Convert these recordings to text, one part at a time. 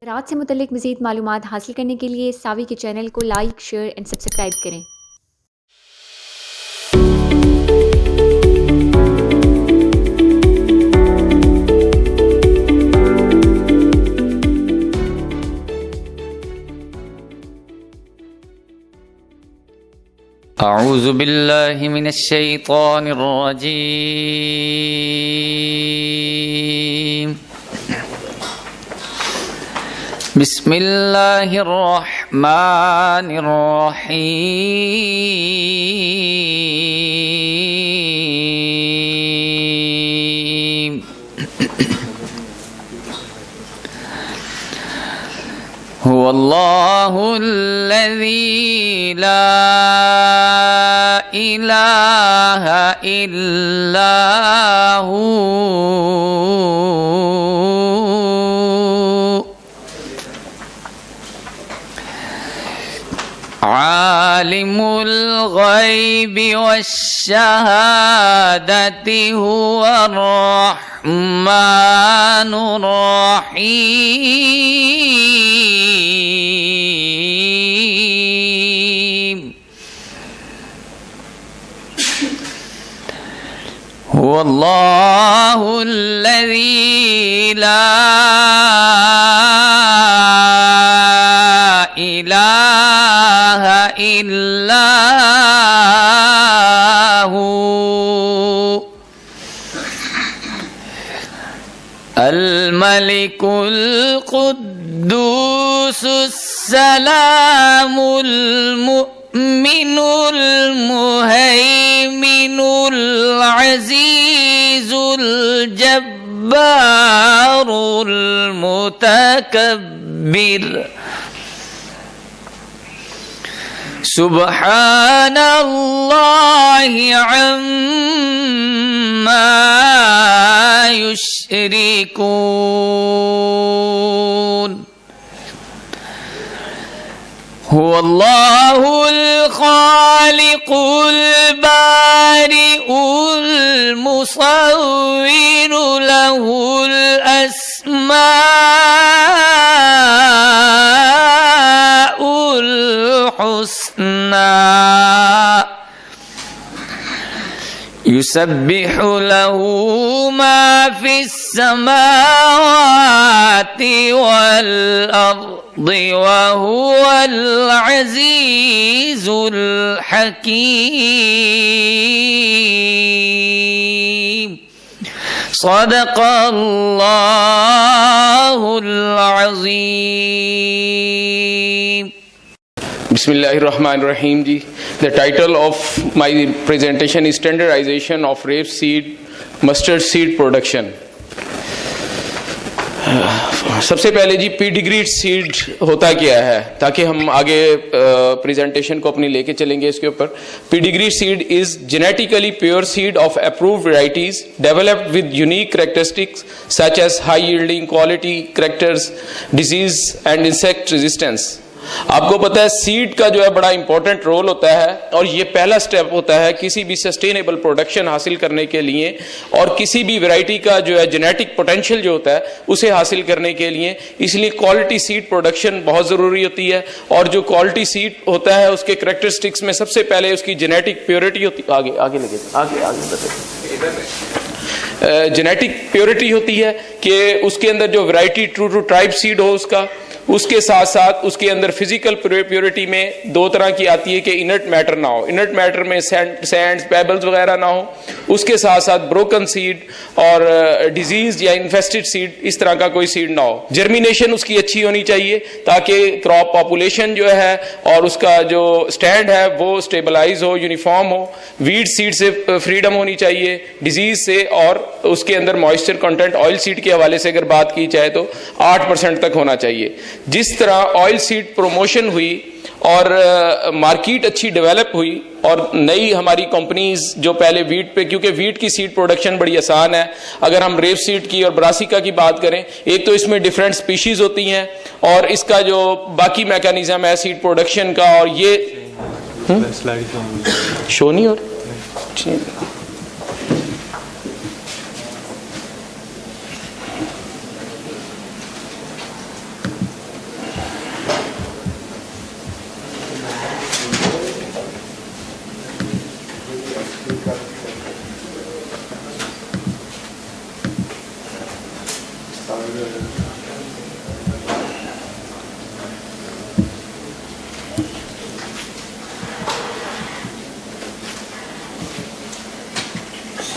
रात से मुतल्लिक मज़ीद मालूमात हासिल करने के लिए सावी के चैनल को लाइक, शेयर एंड सब्सक्राइब करें। अऊज़ु बिल्लाहि मिनश शैतानिर रजीम। बिस्मिल्लाहिर रहमानिर रहीम। हुवल्लाहुल्लज़ी ला इलाहा इल्ला हू आलिमुल गैबि वश्शहादति हुवर रहमानुर रहीम। हुवल्लाहुल्लज़ी ला इलाहा इल्ला हू अल मलिकुल कुद्दूसुस सलामुल मुमिनुल मुहैमिनुल अज़ीज़ुल जब्बारुल मुतकब्बिर। सुब्हानल्लाहि अम्मा युश्रिकून। हुवल्लाहुल खालिकुल बारिउल मुसव्विरु लहुल अस्माउल हुस्ना। युसब्बिहु लहू मा फिस समावाति वल अर्दि व हुवल अज़ीज़ुल हकीम। सदक़ल्लाहुल अज़ीम। Bismillahirrahmanirrahim ji. The title of my presentation is Standardization of Rapeseed Mustard Seed Production. सबसे पहले जी पीडिग्रीड सीड होता क्या है, ताकि हम आगे प्रेजेंटेशन को अपनी लेके चलेंगे इसके ऊपर। Pedigreed seed is genetically pure seed of approved varieties developed with unique characteristics such as high yielding quality characters, disease and insect resistance. आपको पता है सीड का जो है बड़ा इंपॉर्टेंट रोल होता है और ये पहला स्टेप होता है किसी भी सस्टेनेबल प्रोडक्शन हासिल करने के लिए और किसी भी वैरायटी का जो है जेनेटिक पोटेंशियल जो होता है उसे हासिल करने के लिए। इसलिए क्वालिटी सीड प्रोडक्शन बहुत ज़रूरी होती है और जो क्वालिटी सीड होता है उसके कैरेक्टरिस्टिक्स में सबसे पहले उसकी जेनेटिक प्योरिटी होती है। आगे लगे जेनेटिक प्योरिटी होती है कि उसके अंदर जो variety true to type seed हो उसके साथ साथ उसके अंदर फिजिकल प्योरिटी में दो तरह की आती है कि इनर्ट मैटर ना हो, इनर्ट मैटर में सैंड्स पेबल्स वगैरह ना हो, उसके साथ साथ ब्रोकन सीड और डिजीज या इन्फेस्टेड सीड इस तरह का कोई सीड ना हो। जर्मिनेशन उसकी अच्छी होनी चाहिए ताकि क्रॉप पॉपुलेशन जो है और उसका जो स्टैंड है वो स्टेबलाइज हो, यूनिफॉर्म हो। वीड सीड से फ्रीडम होनी चाहिए डिजीज से और उसके अंदर मॉइस्चर कंटेंट ऑयल सीड के हवाले से अगर बात की जाए तो 8% तक होना चाहिए। जिस तरह ऑयल सीड प्रमोशन हुई और मार्केट अच्छी डेवलप हुई और नई हमारी कंपनीज जो पहले वीट पे, क्योंकि वीट की सीड प्रोडक्शन बड़ी आसान है। अगर हम रेप सीड की और ब्रासिका की बात करें, एक तो इसमें डिफरेंट स्पीशीज होती हैं और इसका जो बाकी मैकेनिज्म है सीड प्रोडक्शन का, और ये शो नहीं हो रही।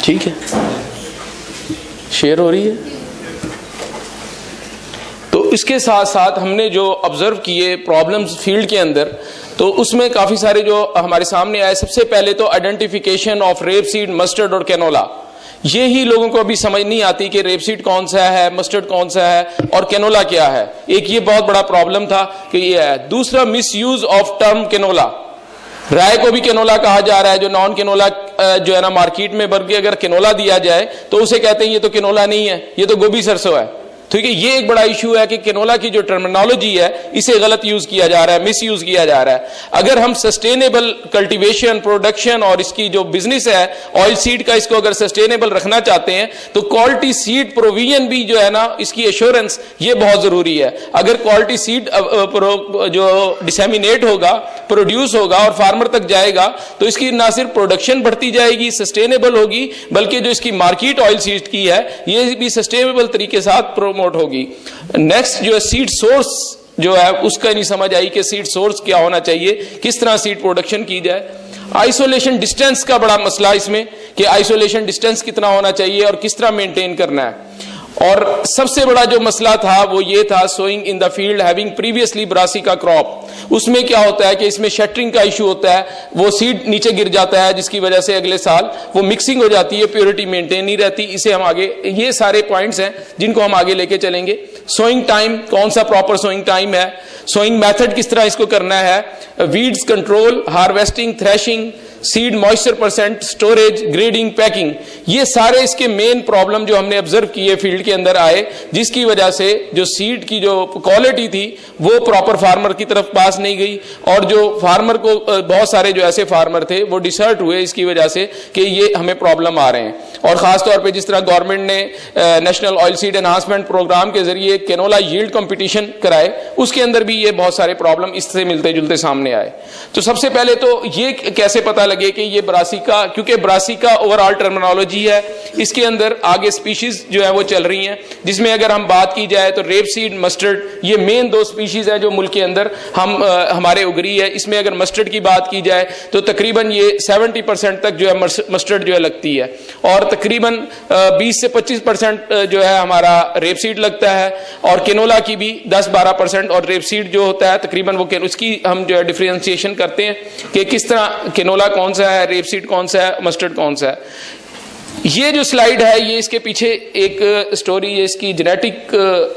ठीक है, शेयर हो रही है। तो इसके साथ साथ हमने जो ऑब्जर्व किए प्रॉब्लम्स फील्ड के अंदर, तो उसमें काफी सारे जो हमारे सामने आए। सबसे पहले तो आइडेंटिफिकेशन ऑफ रेपसीड, मस्टर्ड और कैनोला। ये ही लोगों को अभी समझ नहीं आती कि रेपसीड कौन सा है, मस्टर्ड कौन सा है और कैनोला क्या है। एक ये बहुत बड़ा प्रॉब्लम था कि ये है। दूसरा, मिसयूज ऑफ टर्म कैनोला। राय को भी कैनोला कहा जा रहा है, जो नॉन कैनोला जो है ना मार्केट में भर के अगर कैनोला दिया जाए तो उसे कहते हैं ये तो कैनोला नहीं है, ये तो गोभी सरसों है। ठीक है, ये एक बड़ा इशू है कि कैनोला की जो टर्मिनोलॉजी है इसे गलत यूज किया जा रहा है, मिस यूज किया जा रहा है। अगर हम सस्टेनेबल कल्टीवेशन, प्रोडक्शन और इसकी जो बिजनेस है ऑयल सीड का, इसको अगर सस्टेनेबल रखना चाहते हैं तो क्वालिटी सीड प्रोविजन भी जो है ना, इसकी एश्योरेंस ये बहुत जरूरी है। अगर क्वालिटी सीड जो डिसेमिनेट होगा, प्रोड्यूस होगा और फार्मर तक जाएगा तो इसकी ना सिर्फ प्रोडक्शन बढ़ती जाएगी, सस्टेनेबल होगी, बल्कि जो इसकी मार्केट ऑयल सीड की है ये भी सस्टेनेबल तरीके से प्रमोट होगी। नेक्स्ट जो है सीड सोर्स जो है उसका नहीं समझ आई कि सीड सोर्स क्या होना चाहिए, किस तरह सीड प्रोडक्शन की जाए। आइसोलेशन डिस्टेंस का बड़ा मसला इसमें कि आइसोलेशन डिस्टेंस कितना होना चाहिए और किस तरह मेंटेन करना है। और सबसे बड़ा जो मसला था वो ये था sowing in the field having previously brassica crop. उसमें क्या होता है कि इसमें शटरिंग का इशू होता है, वो सीड नीचे गिर जाता है जिसकी वजह से अगले साल वो मिक्सिंग हो जाती है, प्योरिटी मेंटेन नहीं रहती। इसे हम आगे, ये सारे पॉइंट्स हैं जिनको हम आगे लेके चलेंगे। सोइंग टाइम, कौन सा प्रॉपर सोइंग टाइम है, सोइंग मेथड किस तरह इसको करना है, weeds control, harvesting, threshing, seed moisture percent, storage, grading, packing, ये सारे इसके मेन प्रॉब्लम जो हमने ऑब्जर्व किए फील्ड के अंदर आए, जिसकी वजह से जो सीड की जो क्वालिटी थी वो प्रॉपर फार्मर की तरफ पास नहीं गई। और जो फार्मर को बहुत सारे जो ऐसे फार्मर थे वो डिसर्ट हुए इसकी वजह से कि ये हमें प्रॉब्लम आ रहे हैं। और खासतौर पर जिस तरह गवर्नमेंट ने national oil seed enhancement programme के जरिए कैनोला यील्ड कंपटीशन कराए, उसके अंदर भी ये बहुत सारे प्रॉब्लम इससे मिलते जुलते सामने आए। तो सबसे पहले तो ये कैसे पता लगे कि ये ब्रासिका, क्योंकि ब्रासिका ओवरऑल टर्मिनोलॉजी है, इसके अंदर आगे स्पीशीज जो है वो चल रही हैं, जिसमें अगर हम बात की जाए तो रेपसीड, मस्टर्ड, ये मेन दो स्पीशीज है जो मुल्क के अंदर हमारे उगरी है। इसमें अगर मस्टर्ड की बात की जाए तो तकरीबन ये 70% तक जो है मस्टर्ड जो है लगती है, और तकरीबन 20 से 25% जो है हमारा रेपसीड लगता है, और कैनोला की भी 10-12%। और रेपसीड जो होता है तकरीबन वो, उसकी हम जो है डिफरेंशिएशन करते हैं कि किस तरह कैनोला कौन सा है, रेपसीड कौन सा है, मस्टर्ड कौन सा है। ये जो स्लाइड है ये इसके पीछे एक स्टोरी है, इसकी जेनेटिक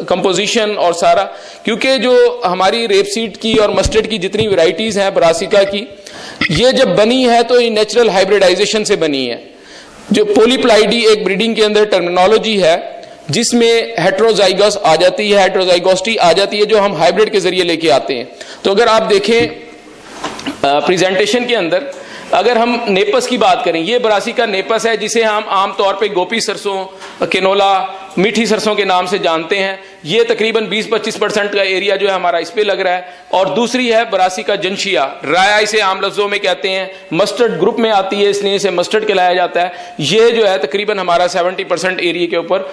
कंपोजिशन और सारा, क्योंकि जो हमारी रेपसीड की और मस्टर्ड की जितनी वैरायटीज हैं ब्रासिका की, ये जब बनी है तो ये नेचुरल हाइब्रिडाइजेशन से बनी है। जो पॉलीप्लाइडी एक ब्रीडिंग के अंदर टर्मिनोलॉजी है जिसमें हेट्रोजाइगस आ जाती है, हेट्रोजाइगोसिटी आ जाती है, जो हम हाइब्रिड के जरिए लेके आते हैं। तो अगर आप देखें प्रेजेंटेशन के अंदर, अगर हम नेपस की बात करें, ये ब्रासिका नेपस है जिसे हम आमतौर पे गोपी सरसों, कैनोला, मीठी सरसों के नाम से जानते हैं। ये तकरीबन 20-25% का एरिया जो है हमारा इस पे लग रहा है। और दूसरी है ब्रासिका जंशिया, राया इसे आम लफ्जों में कहते हैं, मस्टर्ड ग्रुप में आती है इसलिए इसे मस्टर्ड कहलाया जाता है। ये जो है तकरीबन हमारा 70% एरिया के ऊपर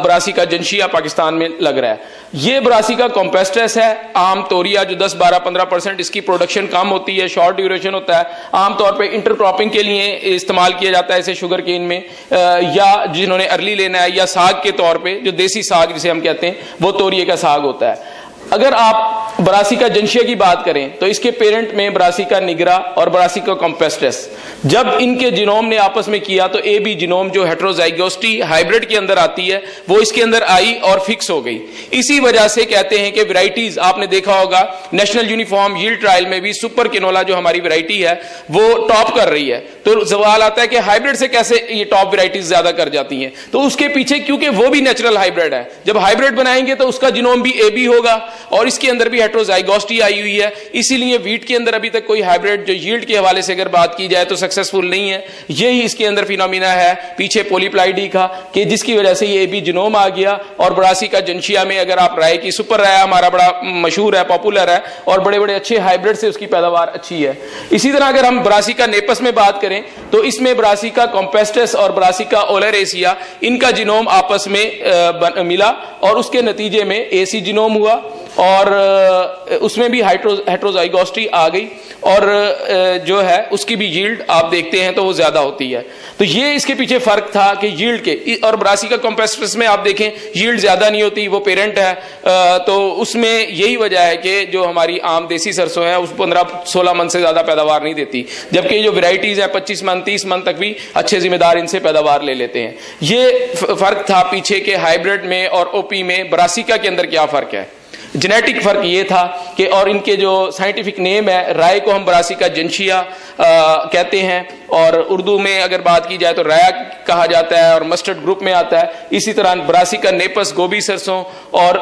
ब्रासिका जंशिया पाकिस्तान में लग रहा है। ये ब्रासिका कॉम्पेस्ट्रस है, आम तोरिया जो 10-12-15% इसकी प्रोडक्शन कम होती है, शॉर्ट ड्यूरेशन होता है, आमतौर पर इंटरक्रॉपिंग के लिए इस्तेमाल किया जाता है इसे शुगर केन में, या जिन्होंने अर्ली लेना है, या साग के तौर पे, जो देसी साग जिसे हम कहते हैं वो तोरिए का साग होता है। अगर आप ब्रासिका जंशिया की बात करें तो इसके पेरेंट में ब्रासिका निग्रा और ब्रासिका कॉम्पेस्ट्रस, जब इनके जीनोम ने आपस में किया तो ए बी जीनोम जो हेट्रोजाइगोसिटी हाइब्रिड के अंदर आती है वो इसके अंदर आई और फिक्स हो गई। इसी वजह से कहते हैं कि वैरायटीज, आपने देखा होगा नेशनल यूनिफॉर्म यील्ड ट्रायल में भी सुपर कैनोला जो हमारी वैरायटी है वो टॉप कर रही है। तो सवाल आता है कि हाइब्रिड से कैसे ये टॉप वैरायटीज ज्यादा कर जाती हैं? तो उसके पीछे क्योंकि वो भी नेचुरल हाइब्रिड है, जब हाइब्रिड बनाएंगे तो उसका जीनोम भी ए बी होगा और इसके अंदर भी हेट्रोजाइगोसिटी आई हुई है। इसीलिए वीट के अंदर अभी तक कोई हाइब्रिड जो यील्ड के हवाले से अगर बात की जाए तो सक्सेसफुल नहीं है। यही इसके अंदर फिनोमिना है पीछे पॉलीप्लाइडी का, कि जिसकी वजह से ये भी जीनोम आ गया। और ब्रासिका जंशिया में अगर आप राय की, सुपर राय हमारा बड़ा मशहूर है, पॉपुलर है, और बड़े बड़े अच्छे हाइब्रिड से उसकी पैदावार अच्छी है। इसी तरह अगर हम ब्रासिका नेपस में बात करें तो इसमें ब्रासिका कॉम्पेस्ट्रस और ब्रासिका ओलेरेसिया, इनका जीनोम आपस में मिला और उसके नतीजे में एसी जीनोम हुआ। और उसमें भी हेट्रोजाइगोसिटी आ गई और जो है उसकी भी यील्ड आप देखते हैं तो वो ज्यादा होती है। तो ये इसके पीछे फर्क था कि यील्ड के, और ब्रासिका कॉम्पेस्ट्रस में आप देखें यील्ड ज्यादा नहीं होती, वो पेरेंट है, तो उसमें यही वजह है कि जो हमारी आम देसी सरसों है उस 15-16 मन से ज्यादा पैदावार नहीं देती, जबकि जो वेराइटीज है 25 मन 30 मन तक भी अच्छे जिम्मेदार इनसे पैदावार ले लेते हैं। ये फर्क था पीछे के हाइब्रिड में और ओपी में। ब्रासिका के अंदर क्या फर्क है? जेनेटिक फर्क ये था कि, और इनके जो साइंटिफिक नेम है, राय को हम ब्रासिका जंशिया कहते हैं, और उर्दू में अगर बात की जाए तो राया कहा जाता है और मस्टर्ड ग्रुप में आता है। इसी तरह ब्रासिका नेपस गोभी सरसों और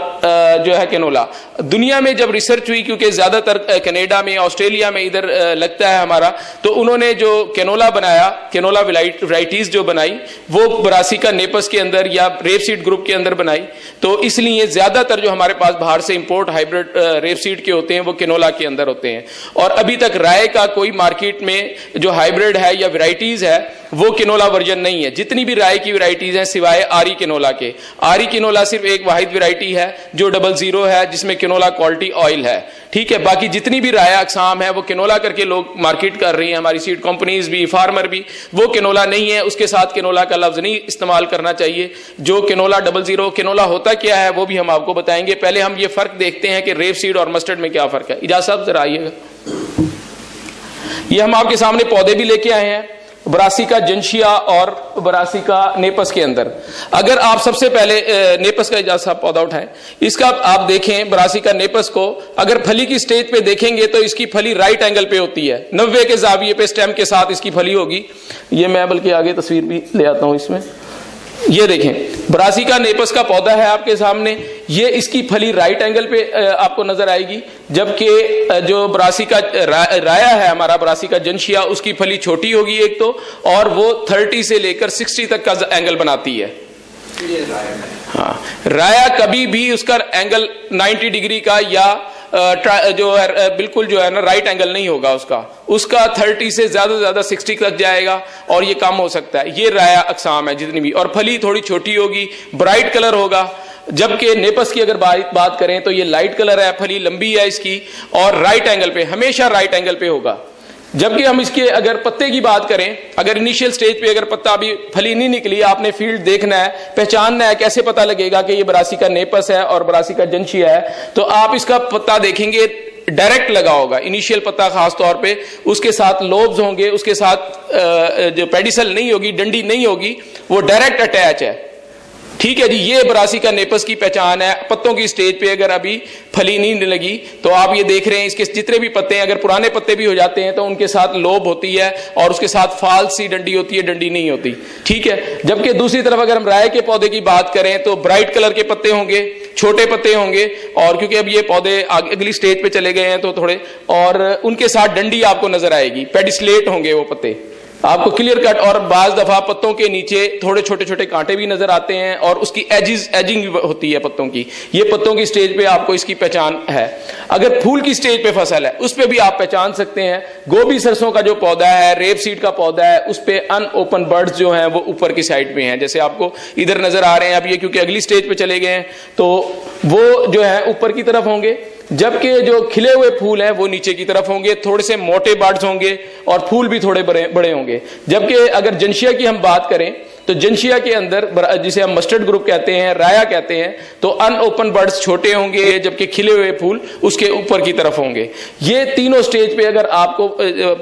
जो है कैनोला। दुनिया में जब रिसर्च हुई, क्योंकि ज्यादातर कनाडा में ऑस्ट्रेलिया में इधर लगता है हमारा, तो उन्होंने जो कैनोला बनाया, कैनोला वैराइटीज जो बनाई वो ब्रासिका नेपस के अंदर या रेपसीड ग्रुप के अंदर बनाई। तो इसलिए ज्यादातर जो हमारे पास बाहर से इंपोर्ट हाइब्रिड रेपसीड के होते हैं वो कैनोला के अंदर होते हैं। और अभी तक राय का कोई मार्केट में जो हाइब्रिड है या वैराइटीज है वो कैनोला वर्जन नहीं है। जितनी भी राय की वैराइटीज हैं सिवाय आरी कैनोला के, आरी कैनोला सिर्फ एक वाहिद वैरायटी है जो 00 है जिसमें कैनोला क्वालिटी ऑयल है, ठीक है। बाकी जितनी भी राय अकसाम है वो कैनोला करके लोग मार्केट कर रही हैं, हमारी सीड कंपनीज भी, फार्मर भी। वो कैनोला नहीं है, उसके साथ कैनोला का लफ्ज नहीं इस्तेमाल करना चाहिए। जो कैनोला 00 कैनोला होता क्या है वो भी हम आपको बताएंगे। पहले हम ये फर्क देखते हैं कि रेप सीड और मस्टर्ड में क्या फर्क है। इजाज़त साहब जरा आइएगा। ये हम आपके सामने पौधे भी लेके आए हैं ब्रासिका जंशिया और ब्रासिका नेपस के अंदर। अगर आप सबसे पहले नेपस का इजाज़त साहब पौधा उठाएं, इसका आप देखें ब्रासिका नेपस को, अगर फली की स्टेज पे देखेंगे तो इसकी फली राइट एंगल पे होती है, 90 के जाविये पे स्टेम के साथ इसकी फली होगी। ये मैं बल्कि आगे तस्वीर भी ले आता हूं इसमें। ये देखें ब्रासिका नेपस का पौधा है आपके सामने, ये इसकी फली राइट एंगल पे आपको नजर आएगी, जबकि जो ब्रासिका राया है हमारा ब्रासिका जंशिया उसकी फली छोटी होगी एक तो, और वो 30 से लेकर 60 तक का एंगल बनाती है। हाँ, राया कभी भी उसका एंगल 90 डिग्री का या जो है बिल्कुल जो है ना राइट एंगल नहीं होगा, उसका 30 से ज्यादा 60 तक जाएगा और ये कम हो सकता है। ये राया अकसाम है जितनी भी, और फली थोड़ी छोटी होगी, ब्राइट कलर होगा। जबकि नेपस की अगर बात करें तो ये लाइट कलर है, फली लंबी है इसकी और राइट एंगल पे, हमेशा राइट एंगल पे होगा। जबकि हम इसके अगर पत्ते की बात करें, अगर इनिशियल स्टेज पे अगर पत्ता अभी फली नहीं निकली, आपने फील्ड देखना है, पहचानना है, कैसे पता लगेगा कि ये ब्रासिका नेपस है और ब्रासिका जंशिया है, तो आप इसका पत्ता देखेंगे डायरेक्ट लगा होगा, इनिशियल पत्ता खास तौर पे, उसके साथ लोब्स होंगे, उसके साथ जो पेडिसल नहीं होगी, डंडी नहीं होगी, वो डायरेक्ट अटैच है, ठीक है जी। ये ब्रासिका नेपस की पहचान है। पत्तों की स्टेज पे अगर अभी फली नहीं लगी तो आप ये देख रहे हैं इसके जितने भी पत्ते हैं, अगर पुराने पत्ते भी हो जाते हैं तो उनके साथ लोब होती है और उसके साथ फाल्स सी डंडी होती है, डंडी नहीं होती, ठीक है। जबकि दूसरी तरफ अगर हम राय के पौधे की बात करें तो ब्राइट कलर के पत्ते होंगे, छोटे पत्ते होंगे, और क्योंकि अब ये पौधे अगली स्टेज पे चले गए हैं तो थोड़े, और उनके साथ डंडी आपको नजर आएगी, पेडिसलेट होंगे वो पत्ते आपको क्लियर कट, और बाज दफा पत्तों के नीचे थोड़े छोटे छोटे कांटे भी नजर आते हैं और उसकी एजिंग होती है पत्तों की। ये पत्तों की स्टेज पे आपको इसकी पहचान है। अगर फूल की स्टेज पे फसल है उस पे भी आप पहचान सकते हैं। गोभी सरसों का जो पौधा है, रेप सीड का पौधा है, उस पे अनओपन बर्ड्स जो हैं वो ऊपर की साइड पे हैं, जैसे आपको इधर नजर आ रहे हैं। अब ये क्योंकि अगली स्टेज पे चले गए हैं तो वो जो है ऊपर की तरफ होंगे, जबकि जो खिले हुए फूल हैं वो नीचे की तरफ होंगे, थोड़े से मोटे बर्ड्स होंगे और फूल भी थोड़े बड़े होंगे। जबकि अगर जंशिया की हम बात करें तो जंशिया के अंदर जिसे हम मस्टर्ड ग्रुप कहते हैं, राया कहते हैं, तो अनओपन बर्ड्स छोटे होंगे, जबकि खिले हुए फूल उसके ऊपर की तरफ होंगे। ये तीनों स्टेज पे अगर आपको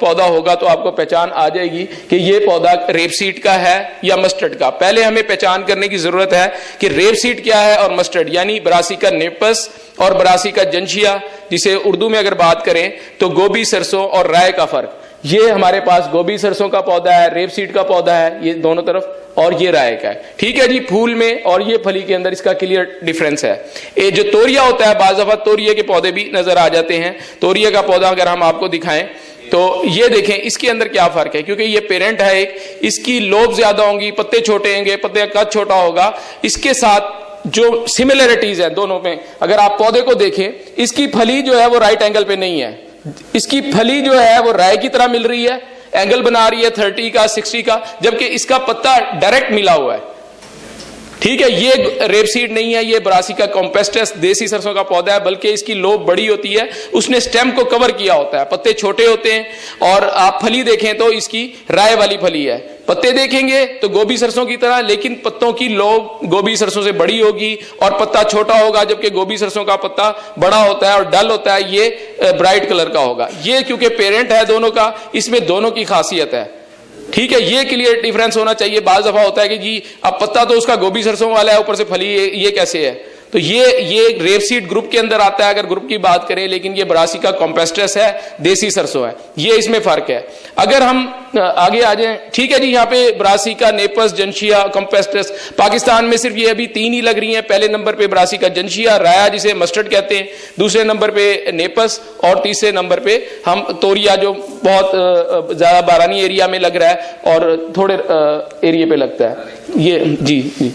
पौधा होगा तो आपको पहचान आ जाएगी कि ये पौधा रेपसीड का है या मस्टर्ड का। पहले हमें पहचान करने की जरूरत है कि रेपसीड क्या है और मस्टर्ड, यानी ब्रासिका नेपस और ब्रासिका जंशिया, जिसे उर्दू में अगर बात करें तो गोभी सरसों और राय का फर्क। ये हमारे पास गोभी सरसों का पौधा है, रेपसीड का पौधा है, ये दोनों तरफ, और ये राय का है, ठीक है जी। फूल में और ये फली के अंदर इसका क्लियर डिफरेंस है। ये जो तोरिया होता है, बाज़ दफा तोरिया के पौधे भी नजर आ जाते हैं। तोरिया का पौधा अगर हम आपको दिखाएं तो ये देखें इसके अंदर क्या फर्क है, क्योंकि ये पेरेंट है एक, इसकी लोब ज्यादा होंगी, पत्ते छोटे होंगे, पत्ते का कद छोटा होगा। इसके साथ जो सिमिलरिटीज है दोनों में, अगर आप पौधे को देखें, इसकी फली जो है वो राइट एंगल पे नहीं है, इसकी फली जो है वो राय की तरह मिल रही है, एंगल बना रही है 30 का 60 का, जबकि इसका पत्ता डायरेक्ट मिला हुआ है। ठीक है, ये रेपसीड नहीं है, ये ब्रासिका कॉम्पेस्टस देसी सरसों का पौधा है, बल्कि इसकी लोब बड़ी होती है, उसने स्टेम को कवर किया होता है, पत्ते छोटे होते हैं। और आप फली देखें तो इसकी राय वाली फली है, पत्ते देखेंगे तो गोभी सरसों की तरह, लेकिन पत्तों की लोब गोभी सरसों से बड़ी होगी और पत्ता छोटा होगा, जबकि गोभी सरसों का पत्ता बड़ा होता है और डल होता है, ये ब्राइट कलर का होगा। ये क्योंकि पेरेंट है दोनों का, इसमें दोनों की खासियत है। ठीक है, ये क्लियर डिफरेंस होना चाहिए। बाज दफा होता है कि जी अब पत्ता तो उसका गोभी सरसों वाला है, ऊपर से फली ये कैसे है? तो ये रेपसीड ग्रुप के अंदर आता है अगर ग्रुप की बात करें, लेकिन ये ब्रासिका कॉम्पेस्टस है, देसी सरसों है, ये इसमें फर्क है। अगर हम आगे आ जाएं, ठीक है जी, यहाँ पे ब्रासिका, नेपस, जंशिया, कॉम्पेस्टस, पाकिस्तान में सिर्फ ये अभी 3 ही लग रही हैं। पहले नंबर पे ब्रासिका जंशिया, राया जिसे मस्टर्ड कहते हैं, दूसरे नंबर पे नेपस और तीसरे नंबर पे हम तोरिया, जो बहुत ज्यादा बारानी एरिया में लग रहा है और थोड़े एरिया पे लगता है ये। जी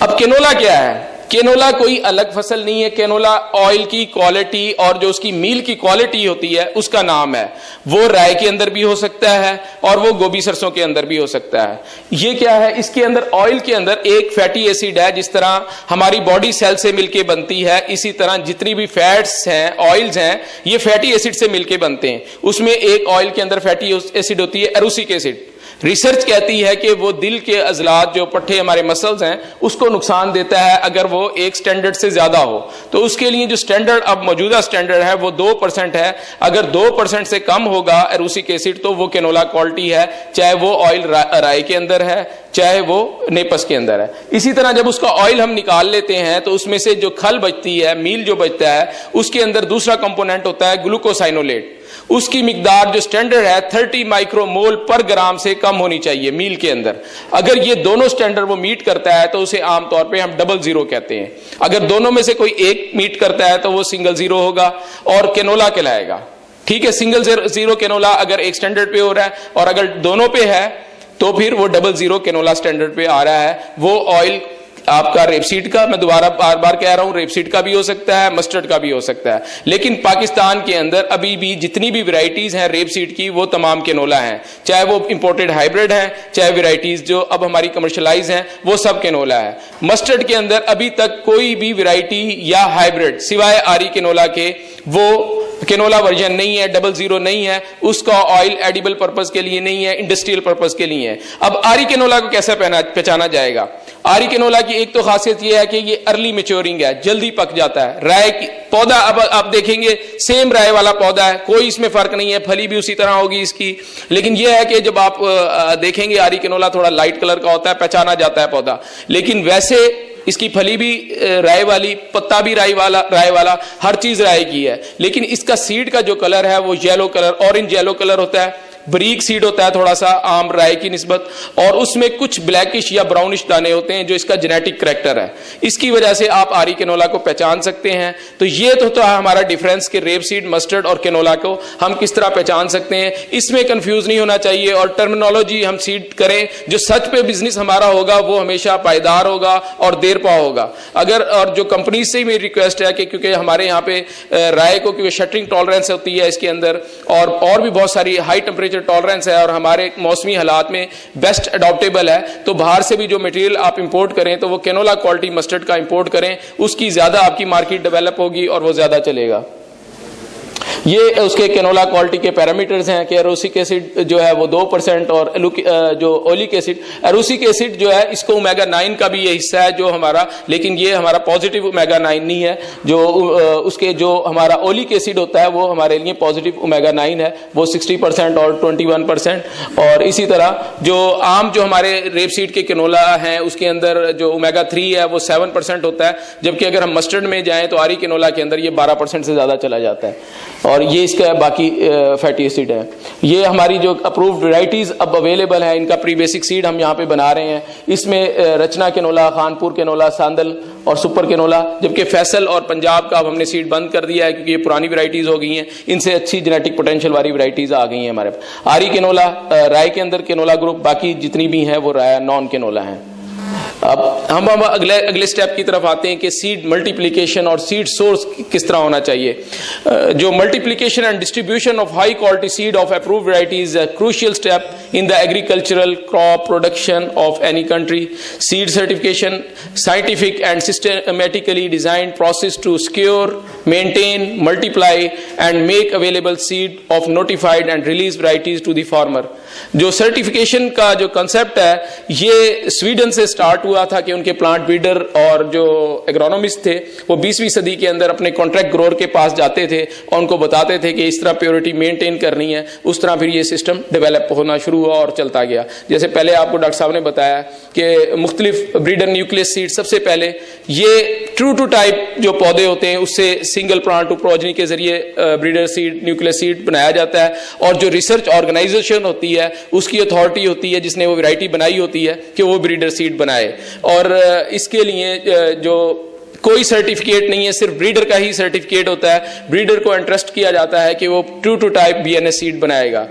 अब केनोला क्या है? केनोला कोई अलग फसल नहीं है, केनोला ऑयल की क्वालिटी और जो उसकी मील की क्वालिटी होती है उसका नाम है। वो राय के अंदर भी हो सकता है और वो गोभी सरसों के अंदर भी हो सकता है। ये क्या है? इसके अंदर ऑयल के अंदर एक फैटी एसिड है, जिस तरह हमारी बॉडी सेल से मिलके बनती है, इसी तरह जितनी भी फैट्स हैं, ऑयल्स हैं, ये फैटी एसिड से मिलके बनते हैं। उसमें एक ऑयल के अंदर फैटी एसिड होती है एरोसिक एसिड। रिसर्च कहती है कि वो दिल के अजलात, जो पट्टे हमारे मसल्स हैं, उसको नुकसान देता है अगर वो एक स्टैंडर्ड से ज्यादा हो। तो उसके लिए जो स्टैंडर्ड अब मौजूदा स्टैंडर्ड है वो 2% है। अगर 2% से कम होगा एरोसिक एसिड तो वो केनोला क्वालिटी है, चाहे वो ऑयल राई के अंदर है, चाहे वो नेपस के अंदर है। इसी तरह जब उसका ऑयल हम निकाल लेते हैं तो उसमें से जो खल बचती है, मील जो बचता है, उसके अंदर दूसरा कंपोनेंट होता है ग्लूकोसाइनोलेट। उसकी मिकदार जो स्टैंडर्ड है 30 माइक्रोमोल पर ग्राम से कम होनी चाहिए मील के अंदर। अगर ये दोनों स्टैंडर्ड वो मीट करता है तो उसे आमतौर पे हम 00 कहते हैं। अगर दोनों में से कोई एक मीट करता है तो वो 0 होगा और केनोला कहलाएगा। ठीक है, 0 केनोला अगर एक स्टैंडर्ड पे हो रहा है, और अगर दोनों पे है तो फिर वो 00 केनोला स्टैंडर्ड पे आ रहा है। वो ऑयल आपका रेपसीड का, मैं दोबारा बार बार कह रहा हूं, रेपसीड का भी हो सकता है, मस्टर्ड का भी हो सकता है, लेकिन पाकिस्तान के अंदर अभी भी जितनी भी वैरायटीज हैं रेपसीड की वो तमाम केनोला हैं। चाहे वो इंपोर्टेड हाइब्रिड हैं, चाहे वैरायटीज जो अब हमारी कमर्शलाइज हैं, वो सब केनोला है। मस्टर्ड के अंदर अभी तक कोई भी वैरायटी या हाइब्रिड सिवाय आरी केनोला के वो केनोला वर्जन नहीं है, 00 नहीं है। उसका ऑयल एडिबल पर्पस के लिए नहीं है, इंडस्ट्रियल पर्पस के लिए है। अब आरी केनोला को कैसे पहचाना जाएगा? आरी केनोला की एक तो खासियत यह है कि ये अर्ली मैच्योरिंग है, जल्दी पक जाता है। राय की पौधा अब आप देखेंगे सेम राय वाला पौधा है, कोई इसमें फर्क नहीं है, फली भी उसी तरह होगी इसकी। लेकिन यह है कि जब आप देखेंगे आरी केनोला थोड़ा लाइट कलर का होता है, पहचाना जाता है पौधा। लेकिन वैसे इसकी फली भी राय वाली, पत्ता भी राय वाला, हर चीज राय की है। लेकिन इसका सीड का जो कलर है वो yellow colour, orange yellow colour होता है। बरीक सीड होता है थोड़ा सा आम राय की निस्बत, और उसमें कुछ ब्लैकिश या ब्राउनिश दाने होते हैं जो इसका जेनेटिक करैक्टर है। इसकी वजह से आप आरी केनोला को पहचान सकते हैं। तो ये तो है हमारा डिफरेंस कि रेप सीड, मस्टर्ड और केनोला को हम किस तरह पहचान सकते हैं। इसमें कंफ्यूज नहीं होना चाहिए और टर्मिनोलॉजी हम सीड करें। जो सच पे बिजनेस हमारा होगा वो हमेशा पायदार होगा और देर पा होगा। अगर और जो कंपनी से मेरी रिक्वेस्ट है कि क्योंकि हमारे यहाँ पे राय को क्योंकि शटरिंग टॉलरेंस होती है इसके अंदर, और भी बहुत सारी हाई टेम्परेचर टॉलरेंस है, और हमारे मौसमी हालात में बेस्ट अडॉप्टेबल है, तो बाहर से भी जो मटेरियल आप इंपोर्ट करें तो वो केनोला क्वालिटी मस्टर्ड का इंपोर्ट करें। उसकी ज्यादा आपकी मार्केट डेवलप होगी और वो ज्यादा चलेगा। ये उसके केनोला क्वालिटी के पैरामीटर्स हैं कि एरोसिक एसिड जो है वो 2% और जो ओलिक एसिड, एरोसिक एसिड जो है इसको ओमेगा 9 का भी ये हिस्सा है जो हमारा, लेकिन ये हमारा पॉजिटिव ओमेगा 9 नहीं है। जो उसके जो हमारा ओलिक एसिड होता है वो हमारे लिए पॉजिटिव ओमेगा 9 है, वो 60% और 21%। और इसी तरह जो आम जो हमारे रेपसीड के केनोला हैं उसके अंदर जो ओमेगा 3 है वो 7% होता है, जबकि अगर हम मस्टर्ड में जाएं तो आरी केनोला के अंदर ये 12% से ज्यादा चला जाता है। और ये इसका बाकी फैटी एसिड है। ये हमारी जो अप्रूव्ड वैरायटीज अब अवेलेबल है, इनका प्री बेसिक सीड हम यहाँ पे बना रहे हैं। इसमें रचना केनोला, खानपुर केनोला, सांदल और सुपर केनोला, जबकि फैसल और पंजाब का अब हमने सीड बंद कर दिया है क्योंकि ये पुरानी वैरायटीज हो गई हैं। इनसे अच्छी जेनेटिक पोटेंशियल वाली वैरायटीज आ गई हैं हमारे पास। आरी केनोला राय के अंदर केनोला ग्रुप, बाकी जितनी भी हैं वो राय नॉन केनोला हैं। अब हम अगले स्टेप की तरफ आते हैं कि सीड मल्टीप्लिकेशन और सीड सोर्स किस तरह होना चाहिए। जो multiplication and distribution of high quality seed of approved variety is a crucial step in the agricultural crop production of any country. Seed certification scientific and systematically designed process to secure, maintain, multiply and make available seed of notified and release varieties to the farmer. जो certification का जो concept है ये Sweden से start हुआ था कि उनके प्लांट ब्रीडर और जो एग्रोनॉमिस्ट थे वो 20वीं सदी के अंदर अपने कॉन्ट्रैक्ट ग्रोअर के पास जाते थे और उनको बताते थे कि इस तरह प्योरिटी मेंटेन करनी है। उस तरह फिर ये सिस्टम डेवलप होना शुरू हुआ और चलता गया। जैसे पहले आपको डॉक्टर साहब ने बताया कि मुख्तलिफ ब्रीडर न्यूक्लियस सीड, सबसे पहले ये ट्रू टू टाइप जो पौधे होते हैं उससे सिंगल प्लांट टू प्रोजनी के जरिए ब्रीडर सीड, न्यूक्लियस सीड बनाया जाता है। और जो रिसर्च ऑर्गेनाइजेशन होती है उसकी अथॉरिटी होती है जिसने वो वैरायटी बनाई होती है कि वो ब्रीडर सीड बनाए। और इसके लिए जो कोई सर्टिफिकेट नहीं है, सिर्फ ब्रीडर का ही सर्टिफिकेट होता है। ब्रीडर को एंट्रस्ट किया जाता है कि वो true to type BNS seed बनाएगा।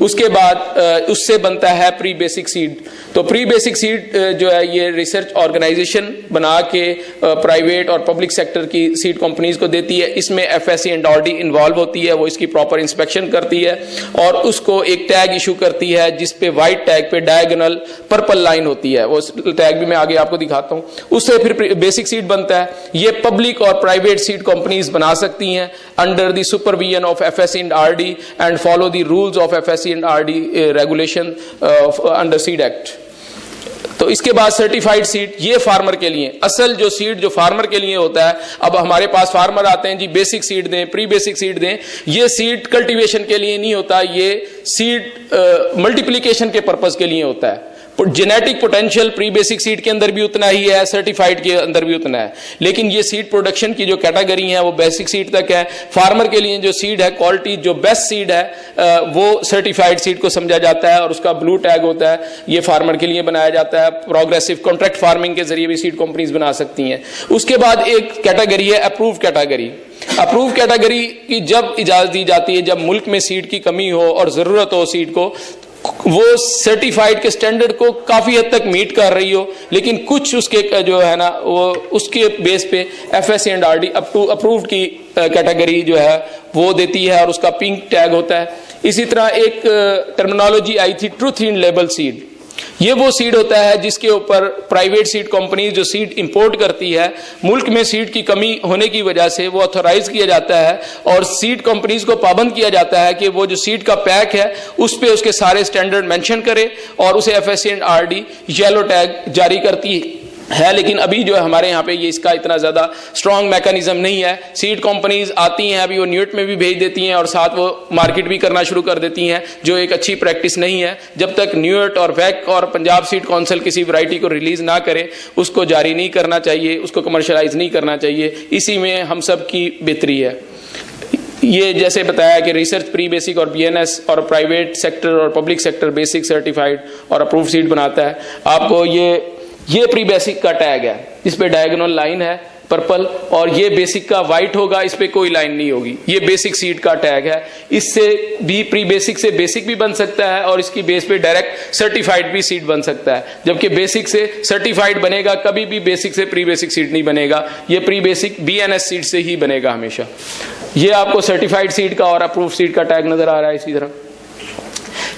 उसके बाद उससे बनता है प्री बेसिक सीड। तो प्री बेसिक सीड जो है ये रिसर्च ऑर्गेनाइजेशन बना के प्राइवेट और पब्लिक सेक्टर की सीड कंपनीज को देती है। इसमें एफएससी एंड आरडी इन्वॉल्व होती है, वो इसकी प्रॉपर इंस्पेक्शन करती है और उसको एक टैग इशू करती है जिसपे व्हाइट टैग पे डायगोनल पर्पल लाइन होती है। वो टैग भी मैं आगे आपको दिखाता हूँ। उससे फिर बेसिक सीड बनता है। ये पब्लिक और प्राइवेट सीड कंपनीज बना सकती हैं under the supervision of FSc and RD and follow the rules of FSc and RD regulation under seed act. तो इसके बाद सर्टिफाइड सीड, ये फार्मर के लिए असल जो सीड जो फार्मर के लिए होता है। अब हमारे पास फार्मर आते हैं जी बेसिक सीड दें, प्री बेसिक सीड दें। ये सीड कल्टीवेशन के लिए नहीं होता, ये सीड मल्टीप्लिकेशन के पर्पस के लिए होता है। Genetic potential pre basic seed के अंदर भी उतना ही है, सर्टिफाइड के अंदर भी उतना है, लेकिन ये सीड प्रोडक्शन की जो कैटेगरी है वो बेसिक सीड तक है। फार्मर के लिए जो सीड है क्वालिटी जो बेस्ट सीड है वो सर्टिफाइड सीड को समझा जाता है और उसका ब्लू टैग होता है। ये फार्मर के लिए बनाया जाता है। प्रोग्रेसिव कॉन्ट्रैक्ट फार्मिंग के जरिए भी सीड कंपनीज बना सकती हैं। उसके बाद एक कैटेगरी है अप्रूव कैटेगरी। अप्रूव कैटेगरी की जब इजाजत दी जाती है जब मुल्क में सीड की कमी हो और जरूरत हो सीड को, वो सर्टिफाइड के स्टैंडर्ड को काफी हद तक मीट कर रही हो, लेकिन कुछ उसके जो है ना वो उसके बेस पे एफएससी एंड आरडी अप्रूव्ड की कैटेगरी जो है वो देती है और उसका पिंक टैग होता है। इसी तरह एक टर्मिनोलॉजी आई थी ट्रूथ इन लेबल सीड। ये वो सीड होता है जिसके ऊपर प्राइवेट सीड कंपनी जो सीड इंपोर्ट करती है, मुल्क में सीड की कमी होने की वजह से वो ऑथोराइज किया जाता है और सीड कंपनीज को पाबंद किया जाता है कि वो जो सीड का पैक है उस पे उसके सारे स्टैंडर्ड मेंशन करे और उसे FSc and RD yellow tag जारी करती है। लेकिन अभी जो है हमारे यहाँ पे ये इसका इतना ज्यादा स्ट्रॉन्ग मैकेनिज्म नहीं है। सीड कंपनीज आती हैं, अभी वो न्यूट में भी भेज देती हैं और साथ वो मार्केट भी करना शुरू कर देती हैं, जो एक अच्छी प्रैक्टिस नहीं है। जब तक न्यूट और वैक और पंजाब सीड काउंसिल किसी वैरायटी को रिलीज ना करे उसको जारी नहीं करना चाहिए, उसको कमर्शलाइज नहीं करना चाहिए। इसी में हम सब की बेहतरी है। ये जैसे बताया कि रिसर्च प्री बेसिक और बीएनएस और प्राइवेट सेक्टर और पब्लिक सेक्टर बेसिक सर्टिफाइड और अप्रूव सीड बनाता है। आपको ये प्री बेसिक का टैग है, इस पे डायगोनल लाइन है पर्पल, और ये बेसिक का व्हाइट होगा, इस पे कोई लाइन नहीं होगी। ये बेसिक सीड का टैग है। इससे भी प्री बेसिक से बेसिक भी बन सकता है और इसकी बेस पे डायरेक्ट सर्टिफाइड भी सीड बन सकता है, जबकि बेसिक से सर्टिफाइड बनेगा, कभी भी बेसिक से प्री बेसिक सीड नहीं बनेगा। ये प्री बेसिक बीएनएस सीड से ही बनेगा हमेशा। ये आपको सर्टिफाइड सीड का और अप्रूव सीड का टैग नजर आ रहा है इसी तरह।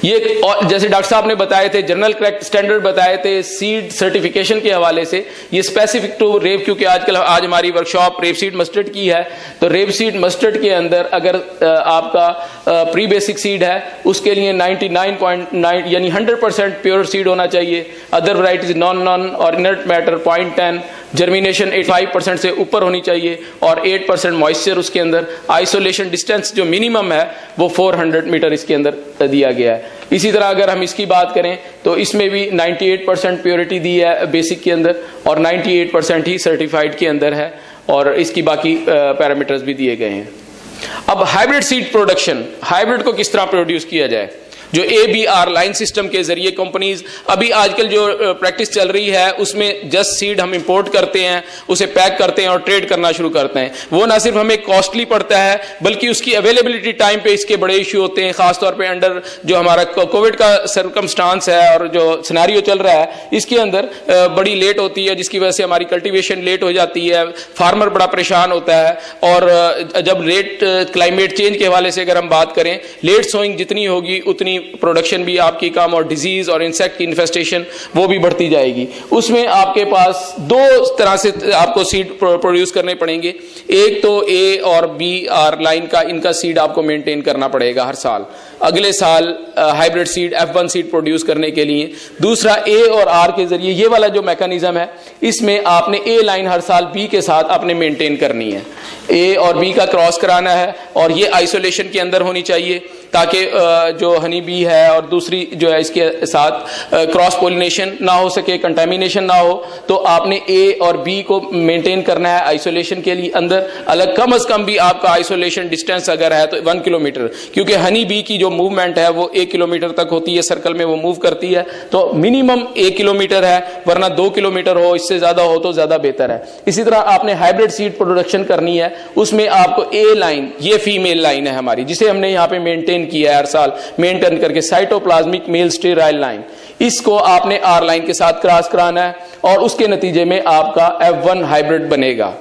ये और जैसे डॉक्टर साहब ने बताए थे जनरल करेक्ट स्टैंडर्ड बताए थे सीड सर्टिफिकेशन के हवाले से, ये स्पेसिफिक टू रेप, क्योंकि आज हमारी वर्कशॉप रेप सीड मस्टर्ड की है, तो रेप सीड मस्टर्ड के अंदर अगर आपका प्री बेसिक सीड है उसके लिए 99.9 यानी 100% प्योर सीड होना चाहिए। अदर वैरायटीज नॉन और इनर्ट मैटर 0.10, जर्मिनेशन 85% से ऊपर होनी चाहिए और 8% मॉइस्चर उसके अंदर। आइसोलेशन डिस्टेंस जो मिनिमम है वो 400 मीटर इसके अंदर दिया गया है। इसी तरह अगर हम इसकी बात करें तो इसमें भी 98% प्योरिटी दी है बेसिक के अंदर और 98% ही सर्टिफाइड के अंदर है और इसकी बाकी पैरामीटर्स भी दिए गए हैं। अब हाइब्रिड सीड प्रोडक्शन, हाइब्रिड को किस तरह प्रोड्यूस किया जाए। जो ABR लाइन सिस्टम के जरिए कंपनीज, अभी आजकल जो प्रैक्टिस चल रही है उसमें जस्ट सीड हम इंपोर्ट करते हैं, उसे पैक करते हैं और ट्रेड करना शुरू करते हैं। वो ना सिर्फ हमें कॉस्टली पड़ता है बल्कि उसकी अवेलेबिलिटी टाइम पे इसके बड़े इश्यू होते हैं, खासतौर पे अंडर जो हमारा कोविड का सर्कमस्टांस है और जो सिनेरियो चल रहा है इसके अंदर बड़ी लेट होती है, जिसकी वजह से हमारी कल्टीवेशन लेट हो जाती है, फार्मर बड़ा परेशान होता है। और जब लेट क्लाइमेट चेंज के हवाले से अगर हम बात करें, लेट सोइंग जितनी होगी उतनी प्रोडक्शन भी आपकी कम और डिजीज और इंसेक्ट की इन्फेस्टेशन वो भी बढ़ती जाएगी। उसमें आपके पास दो तरह से आपको सीड प्रोड्यूस करने पड़ेंगे। एक तो A और BR लाइन का इनका सीड आपको मेंटेन करना पड़ेगा हर साल, अगले साल hybrid seed F1 seed produce करने के लिए। दूसरा A और R के जरिए ये वाला जो मैकेनिज्म है इसमें आपने A लाइन हर साल B के साथ आपने मेंटेन करनी है, A और B का क्रॉस कराना है और ये आइसोलेशन के अंदर होनी चाहिए ताकि जो हनी बी है और दूसरी जो है इसके साथ क्रॉस पोलिनेशन ना हो सके, कंटामिनेशन ना हो। तो आपने A और B को मेंटेन करना है आइसोलेशन के लिए अंदर अलग, कम से कम भी आपका आइसोलेशन डिस्टेंस अगर है तो 1 किलोमीटर, क्योंकि हनी बी की जो मूवमेंट है वो 1 किलोमीटर तक होती है, सर्कल में वो मूव करती है, तो मिनिमम 1 किलोमीटर है, वरना 2 किलोमीटर हो, इससे ज्यादा हो तो ज्यादा बेहतर है। इसी तरह आपने हाइब्रिड सीड प्रोडक्शन करनी है, उसमें आपको A लाइन, ये फीमेल लाइन है हमारी जिसे हमने यहाँ पे मेंटेन किया है हर साल मेंटेन करके, साइटोप्लाज्मिक मेल स्टेराइल लाइन, इसको आपने R लाइन के साथ क्रॉस कराना है और उसके नतीजे में आपका F1 हाइब्रिड बनेगा।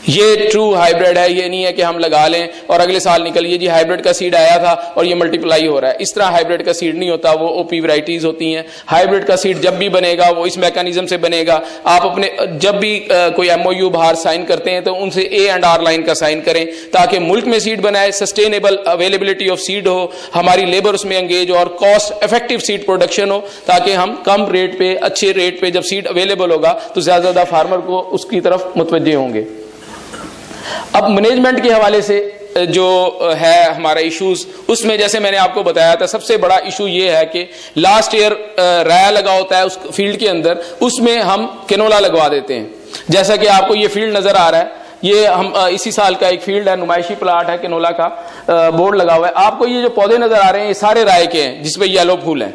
ये ट्रू हाइब्रिड है, ये नहीं है कि हम लगा लें और अगले साल निकलिए जी हाइब्रिड का सीड आया था और ये मल्टीप्लाई हो रहा है। इस तरह हाइब्रिड का सीड नहीं होता, वो ओपी वैरायटीज होती हैं। हाइब्रिड का सीड जब भी बनेगा वो इस मैकेनिज्म से बनेगा। आप अपने जब भी कोई MOU बाहर साइन करते हैं तो उनसे A एंड R लाइन का साइन करें ताकि मुल्क में सीड बनाए, सस्टेनेबल अवेलेबिलिटी ऑफ सीड हो, हमारी लेबर उसमें एंगेज हो और कॉस्ट इफेक्टिव सीड प्रोडक्शन हो, ताकि हम कम रेट पे, अच्छे रेट पे जब सीड अवेलेबल होगा तो ज्यादा फार्मर को उसकी तरफ मुतवज्जे होंगे। अब मैनेजमेंट के हवाले से जो है हमारा इश्यूज, उसमें जैसे मैंने आपको बताया था सबसे बड़ा इशू ये है कि लास्ट ईयर राया लगा होता है उस फील्ड के अंदर, उसमें हम केनोला लगवा देते हैं। जैसा कि आपको ये फील्ड नजर आ रहा है, ये हम इसी साल का एक फील्ड है, नुमाइशी प्लाट है, केनोला का बोर्ड लगा हुआ है। आपको ये जो पौधे नजर आ रहे हैं ये सारे राय के हैं जिसपे येलो फूल है,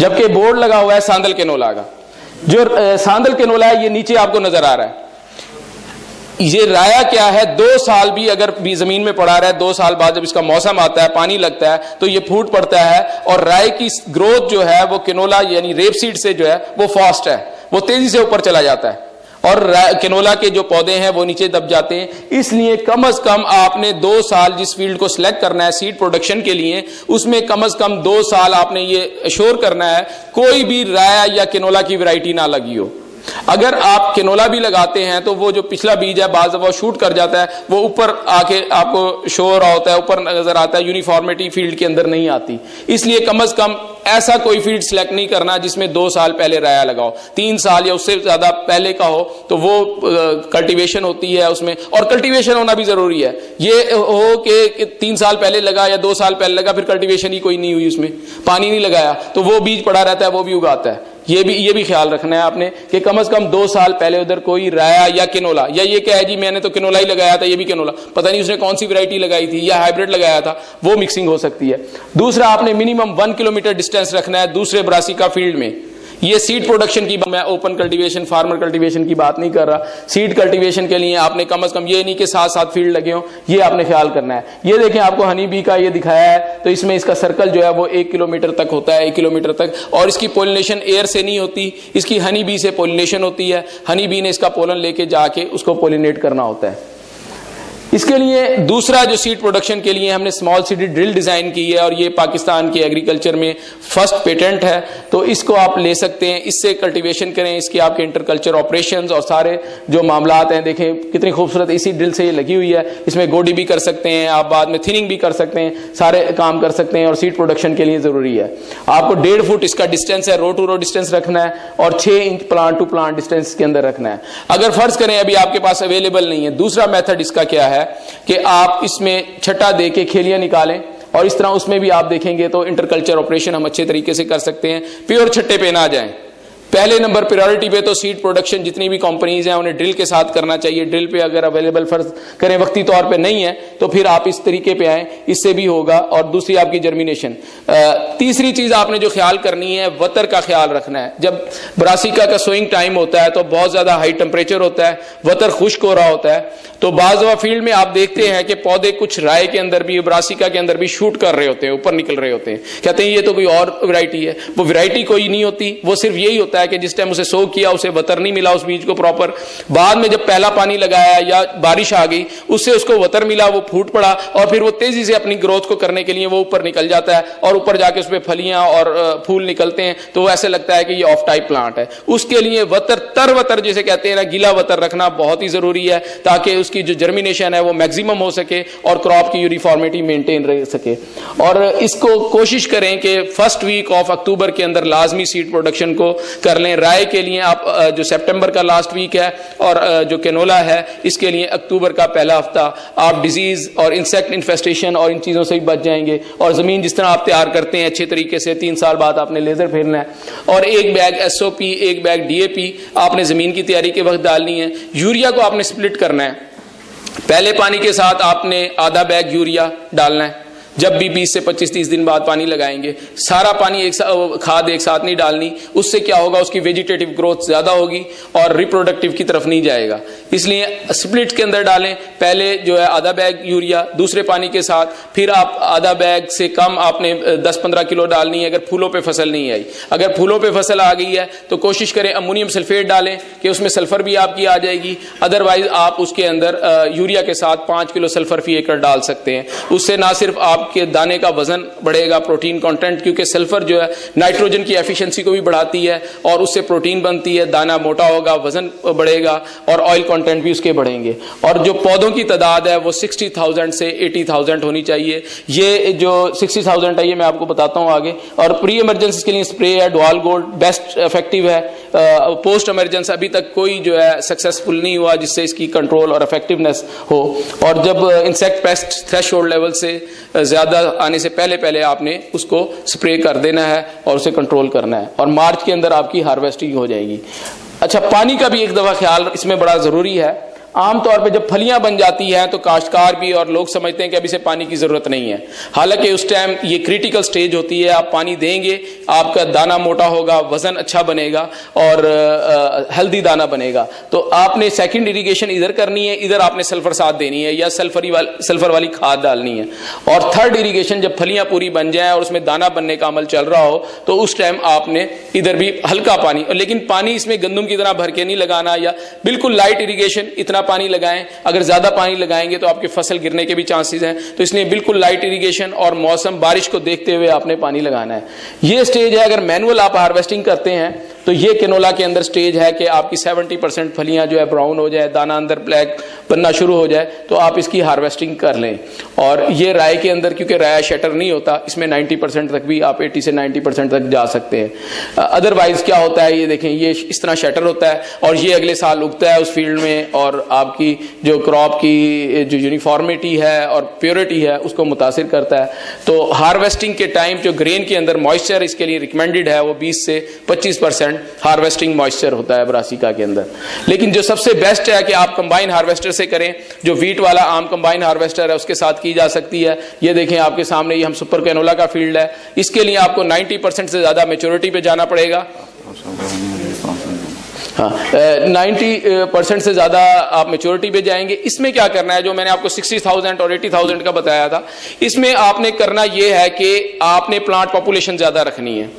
जबकि बोर्ड लगा हुआ है सांदल केनोला का। जो सांदल केनोला है ये नीचे आपको नजर आ रहा है। ये राया क्या है, 2 साल भी अगर भी जमीन में पड़ा रहा है, 2 साल बाद जब इसका मौसम आता है, पानी लगता है तो ये फूट पड़ता है और राय की ग्रोथ जो है वो केनोला यानी रेप सीड से जो है वो फास्ट है, वो तेजी से ऊपर चला जाता है और केनोला के जो पौधे हैं वो नीचे दब जाते हैं। इसलिए कम से कम आपने 2 साल जिस फील्ड को सिलेक्ट करना है सीड प्रोडक्शन के लिए, उसमें कम से कम 2 साल आपने ये अश्योर करना है कोई भी राया या केनोला की वैरायटी ना लगी हो। अगर आप केनोला भी लगाते हैं तो वो जो पिछला बीज है बाज वो शूट कर जाता है, वो ऊपर आके आपको शो हो रहा होता है, ऊपर नजर आता है, यूनिफॉर्मिटी फील्ड के अंदर नहीं आती। इसलिए कम से कम ऐसा कोई फील्ड सिलेक्ट नहीं करना जिसमें 2 साल पहले राया लगाओ, 3 साल या उससे ज्यादा पहले का हो तो वो कल्टीवेशन होती है उसमें, और कल्टीवेशन होना भी जरूरी है। ये हो कि 3 साल पहले लगा या 2 साल पहले लगा फिर कल्टीवेशन ही कोई नहीं हुई, उसमें पानी नहीं लगाया तो वो बीज पड़ा रहता है, वो भी उगाता है। ये भी ख्याल रखना है आपने कि कम से कम 2 साल पहले उधर कोई राया या केनोला, या ये क्या है जी मैंने तो केनोला ही लगाया था, ये भी केनोला, पता नहीं उसने कौन सी वैरायटी लगाई थी या हाइब्रिड लगाया था, वो मिक्सिंग हो सकती है। दूसरा, आपने मिनिमम 1 किलोमीटर डिस्टेंस रखना है दूसरे ब्रासिका फील्ड में। ये सीड प्रोडक्शन की, मैं ओपन कल्टीवेशन फार्मर कल्टीवेशन की बात नहीं कर रहा, सीड कल्टीवेशन के लिए आपने कम से कम ये नहीं कि 7 फील्ड लगे हों, ये आपने ख्याल करना है। ये देखें आपको हनी बी का ये दिखाया है, तो इसमें इसका सर्कल जो है वो 1 किलोमीटर तक होता है, 1 किलोमीटर तक, और इसकी पोलिनेशन एयर से नहीं होती, इसकी हनी बी से पोलिनेशन होती है। हनी बी ने इसका पोलन लेके जाके उसको पोलिनेट करना होता है। इसके लिए दूसरा जो सीड प्रोडक्शन के लिए हमने स्मॉल सीडेड ड्रिल डिजाइन की है, और ये पाकिस्तान के एग्रीकल्चर में फर्स्ट पेटेंट है, तो इसको आप ले सकते हैं, इससे कल्टीवेशन करें, इसके आपके इंटरकल्चर ऑपरेशंस और सारे जो मामलात हैं देखें कितनी खूबसूरत इसी ड्रिल से ये लगी हुई है। इसमें गोडी भी कर सकते हैं आप, बाद में थिनिंग भी कर सकते हैं, सारे काम कर सकते हैं, और सीड प्रोडक्शन के लिए जरूरी है। आपको 1.5 फुट इसका डिस्टेंस है, रो टू रो डिस्टेंस रखना है, और 6 inch plant to plant distance के अंदर रखना है। अगर फर्ज करें अभी आपके पास अवेलेबल नहीं है, दूसरा मेथड इसका क्या है कि आप इसमें छट्टा दे के खेलियां निकालें, और इस तरह उसमें भी आप देखेंगे तो इंटरकल्चर ऑपरेशन हम अच्छे तरीके से कर सकते हैं, प्योर छट्टे पे ना जाएं। पहले नंबर प्रायोरिटी पे तो सीड प्रोडक्शन जितनी भी कंपनीज हैं उन्हें ड्रिल के साथ करना चाहिए। ड्रिल पे अगर अवेलेबल फर्ज करें वक्ती तौर पे नहीं है तो फिर आप इस तरीके पे आए, इससे भी होगा। और दूसरी आपकी जर्मिनेशन। तीसरी चीज आपने जो ख्याल करनी है, वतर का ख्याल रखना है। जब ब्रासिका का सोइंग टाइम होता है तो बहुत ज्यादा हाई टेम्परेचर होता है, वतर खुश्क हो रहा होता है, तो बाज़ फील्ड में आप देखते हैं कि पौधे कुछ राय के अंदर भी, ब्रासिका के अंदर भी शूट कर रहे होते हैं, ऊपर निकल रहे होते हैं। कहते हैं ये तो कोई और वैरायटी है। वो वैरायटी कोई नहीं होती, वो सिर्फ यही होता है कि जिस टाइम उसे सो किया उसे वतर नहीं मिला उस बीज को प्रॉपर, बाद में जब पहला पानी लगाया या बारिश आ गई उससे उसको वतर मिला, वो फूट पड़ा और फिर वो तेजी से अपनी ग्रोथ को करने के लिए वो ऊपर निकल जाता है और ऊपर जाके उस पर फलियां और फूल निकलते हैं। तो ऐसे लगता है कि ये ऑफ टाइप प्लांट है। उसके लिए वतर, तर वतर जिसे कहते हैं ना, गीला वतर रखना बहुत ही जरूरी है ताकि उसकी जो जर्मिनेशन है वो मैक्सिमम हो सके और क्रॉप की यूनिफॉर्मिटी मेंटेन रह सके। और इसको कोशिश करें कि फर्स्ट वीक ऑफ अक्टूबर के अंदर लाजमी सीड प्रोडक्शन को कर लें। राय के लिए आप जो सितंबर का लास्ट वीक है और जो कैनोला है इसके लिए अक्टूबर का पहला हफ्ता आप डिजीज और इंसेक्ट इन्फेस्टेशन और इन चीजों से भी बच जाएंगे। और जमीन जिस तरह आप तैयार करते हैं अच्छे तरीके से, 3 साल बाद आपने लेजर फेरना है और 1 बैग SOP 1 बैग DAP आपने जमीन की तैयारी के वक्त डालनी है। यूरिया को आपने स्प्लिट करना है, पहले पानी के साथ आपने आधा बैग यूरिया डालना है। जब भी 20 से 25-30 दिन बाद पानी लगाएंगे, सारा पानी खाद एक साथ नहीं डालनी, उससे क्या होगा, उसकी वेजिटेटिव ग्रोथ ज्यादा होगी और रिप्रोडक्टिव की तरफ नहीं जाएगा। इसलिए स्प्लिट के अंदर डालें, पहले जो है आधा बैग यूरिया दूसरे पानी के साथ, फिर आप आधा बैग से कम आपने 10-15 किलो डालनी है अगर फूलों पे फसल नहीं आई। अगर फूलों पे फसल आ गई है तो कोशिश करें अमोनियम सल्फेट डालें कि उसमें सल्फर भी आपकी आ जाएगी। अदरवाइज आप उसके अंदर यूरिया के साथ 5 किलो सल्फर फी एकड़ डाल सकते हैं। उससे ना सिर्फ आप के दाने का वजन बढ़ेगा, प्रोटीन कंटेंट, क्योंकि सल्फर जो है नाइट्रोजन की एफिशिएंसी को भी बढ़ाती है और उससे प्रोटीन बनती है, दाना मोटा होगा, वजन बढ़ेगा और ऑयल कंटेंट भी उसके बढ़ेंगे। और जो पौधों की तादाद है वो 60,000 से 80,000 होनी चाहिए। ये जो 60,000 है ये मैं आपको बताता हूं आगे। और प्री इमरजेंसी के लिए स्प्रे है डुआल गोल्ड, बेस्ट इफेक्टिव है। पोस्ट इमरजेंसी अभी तक कोई जो है सक्सेसफुल नहीं हुआ जिससे इसकी कंट्रोल और इफेक्टिवनेस हो। और जब इंसेक्ट पेस्ट थ्रेशोल्ड लेवल से ज्यादा आने से पहले पहले आपने उसको स्प्रे कर देना है और उसे कंट्रोल करना है और मार्च के अंदर आपकी हार्वेस्टिंग हो जाएगी। अच्छा, पानी का भी एक दफा ख्याल इसमें बड़ा जरूरी है। आमतौर पे जब फलियां बन जाती हैं तो काश्तकार भी और लोग समझते हैं कि अभी से पानी की जरूरत नहीं है, हालांकि उस टाइम ये क्रिटिकल स्टेज होती है। आप पानी देंगे, आपका दाना मोटा होगा, वजन अच्छा बनेगा और हेल्दी दाना बनेगा। तो आपने सेकंड इरिगेशन इधर करनी है, इधर आपने सल्फर साथ देनी है या सल्फर वाली खाद डालनी है। और थर्ड इरिगेशन जब फलियां पूरी बन जाए और उसमें दाना बनने का अमल चल रहा हो तो उस टाइम आपने इधर भी हल्का पानी, लेकिन पानी इसमें गंदम की तरह भर के नहीं लगाना या बिल्कुल लाइट इरिगेशन, इतना पानी लगाएं। अगर ज्यादा पानी लगाएंगे तो आपकी फसल गिरने के भी चांसेस हैं, तो इसलिए बिल्कुल लाइट इरिगेशन और मौसम बारिश को देखते हुए आपने पानी लगाना है। ये स्टेज है, अगर मैनुअल आप हार्वेस्टिंग करते हैं तो ये कैनोला के अंदर स्टेज है कि आपकी 70% फलियां जो है ब्राउन हो जाए, दाना अंदर ब्लैक बनना शुरू हो जाए तो आप इसकी हार्वेस्टिंग कर लें। और ये राय के अंदर, क्योंकि राय शटर नहीं होता, इसमें 90% तक भी आप 80 से 90% तक जा सकते हैं। अदरवाइज क्या होता है, ये देखें, ये इस तरह शटर होता है और ये अगले साल उगता है उस फील्ड में और आपकी जो क्रॉप की जो यूनिफॉर्मिटी है और प्योरिटी है उसको मुतासिर करता है। तो हार्वेस्टिंग के टाइम जो ग्रेन के अंदर मॉइस्चर इसके लिए रिकमेंडेड है वो 20 से 25% हार्वेस्टिंग मॉइस्चर होता है ब्रासिका के अंदर। लेकिन जो सबसे बेस्ट है कि आप कंबाइन हार्वेस्टर से करें, जो वीट वाला आम कंबाइन हार्वेस्टर है उसके साथ की जा सकती है। ये देखें आपके सामने, ये हम सुपर कैनोला का फील्ड है। इसके लिए आपको 90% से ज्यादा मैच्योरिटी पे जाना पड़ेगा। हाँ, 90% से ज्यादा आप मैच्योरिटी पे जाएंगे। इसमें क्या करना है, जो मैंने आपको 60,000 और 80,000 का बताया था, इसमें आपने करना यह है कि आपने प्लांट पॉपुलेशन ज्यादा रखनी है,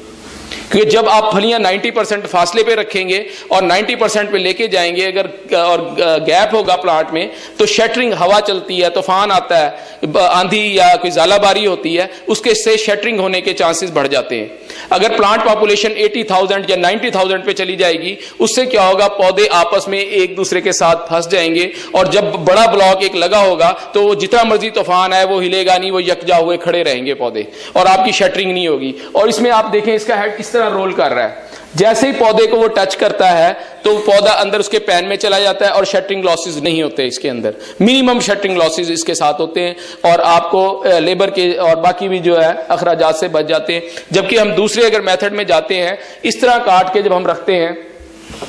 क्योंकि जब आप फलियां 90% फासले पे रखेंगे और 90% पे लेके जाएंगे, अगर और गैप होगा प्लांट में तो शटरिंग, हवा चलती है, तूफान आता है, आंधी या कोई ज़ालाबारी होती है, उसके से शटरिंग होने के चांसेस बढ़ जाते हैं। अगर प्लांट पॉपुलेशन 80,000 या 90,000 पे चली जाएगी, उससे क्या होगा, पौधे आपस में एक दूसरे के साथ फंस जाएंगे और जब बड़ा ब्लॉक एक लगा होगा तो वो जितना मर्जी तूफान आए वो हिलेगा नहीं, वो यकजा हुए खड़े रहेंगे पौधे और आपकी शटरिंग नहीं होगी। और इसमें आप देखें इसका हेड किस तरह रोल कर रहा है। जैसे ही पौधे को वो टच करता है तो पौधा अंदर उसके पैन में चला जाता है और शटरिंग लॉसेस नहीं होते इसके अंदर, मिनिमम शटरिंग लॉसेस इसके साथ होते हैं और आपको लेबर के और बाकी भी जो है अखराजात से बच जाते हैं। जबकि हम दूसरे अगर मेथड में जाते हैं, इस तरह काट के जब हम रखते हैं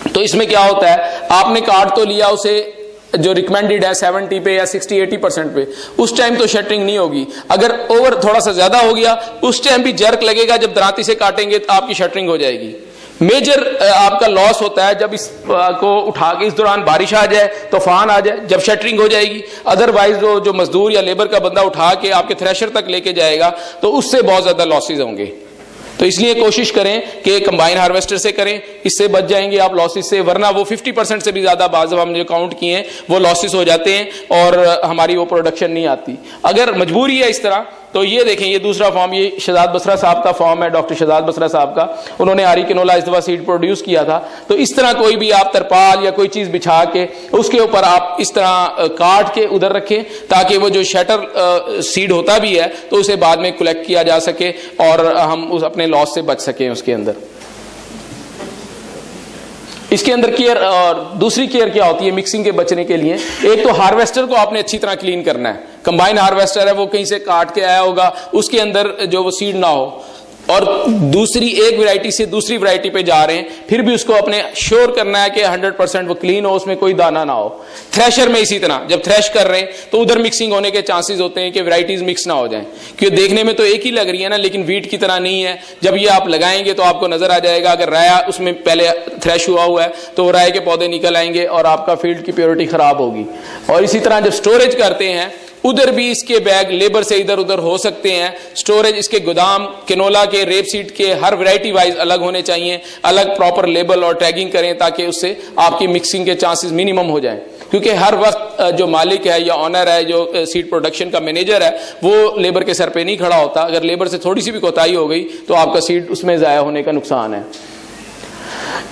तो इसमें क्या होता है, आपने काट तो लिया, उसे जो रिकमेंडेड है 70 पे या 60-80% पे, उस टाइम तो शटरिंग नहीं होगी। अगर ओवर थोड़ा सा ज्यादा हो गया उस टाइम भी जर्क लगेगा, जब दरांती से काटेंगे तो आपकी शटरिंग हो जाएगी। मेजर आपका लॉस होता है जब इस को उठा के इस दौरान बारिश आ जाए, तूफान आ जाए, जब शटरिंग हो जाएगी। अदरवाइज जो मजदूर या लेबर का बंदा उठा के आपके थ्रेशर तक लेके जाएगा तो उससे बहुत ज्यादा लॉसेज होंगे। तो इसलिए कोशिश करें कि कंबाइन हार्वेस्टर से करें, इससे बच जाएंगे आप लॉसेस से, वरना वो 50% से भी ज्यादा बाज हमने जो काउंट किए हैं वो लॉसेस हो जाते हैं और हमारी वो प्रोडक्शन नहीं आती। अगर मजबूरी है इस तरह तो ये देखें, ये दूसरा फॉर्म, ये शहजाद बसरा साहब का फॉर्म है, डॉक्टर शहजाद बसरा साहब का, उन्होंने आरी किनोला इस दफा सीड प्रोड्यूस किया था। तो इस तरह कोई भी आप तरपाल या कोई चीज बिछा के उसके ऊपर आप इस तरह काट के उधर रखें ताकि वो जो शटर सीड होता भी है तो उसे बाद में कलेक्ट किया जा सके और हम उस अपने लॉस से बच सकें उसके अंदर। इसके अंदर केयर और दूसरी केयर क्या होती है मिक्सिंग के बचने के लिए, एक तो हार्वेस्टर को आपने अच्छी तरह क्लीन करना है। कंबाइन हार्वेस्टर है, वो कहीं से काट के आया होगा, उसके अंदर जो वो सीड ना हो, और दूसरी एक वैरायटी से दूसरी वैरायटी पे जा रहे हैं, फिर भी उसको अपने श्योर करना है कि 100% वो क्लीन हो, उसमें कोई दाना ना हो। थ्रेशर में इसी तरह जब थ्रेश कर रहे हैं तो उधर मिक्सिंग होने के चांसेस होते हैं कि वैरायटीज मिक्स ना हो जाएं, क्योंकि देखने में तो एक ही लग रही है ना, लेकिन वीट की तरह नहीं है। जब ये आप लगाएंगे तो आपको नजर आ जाएगा, अगर राया उसमें पहले थ्रेश हुआ हुआ है तो राय के पौधे निकल आएंगे और आपका फील्ड की प्योरिटी खराब होगी। और इसी तरह जब स्टोरेज करते हैं उधर भी इसके बैग लेबर से इधर उधर हो सकते हैं। स्टोरेज इसके गोदाम किनोला के, रेप सीड के हर वैरायटी वाइज अलग होने चाहिए, अलग प्रॉपर लेबल और टैगिंग करें ताकि उससे आपकी मिक्सिंग के चांसेस मिनिमम हो जाएं। क्योंकि हर वक्त जो मालिक है या ऑनर है, जो सीड प्रोडक्शन का मैनेजर है, वो लेबर के सर पे नहीं खड़ा होता। अगर लेबर से थोड़ी सी भी कोताही हो गई तो आपका सीड उसमें जाया होने का नुकसान है।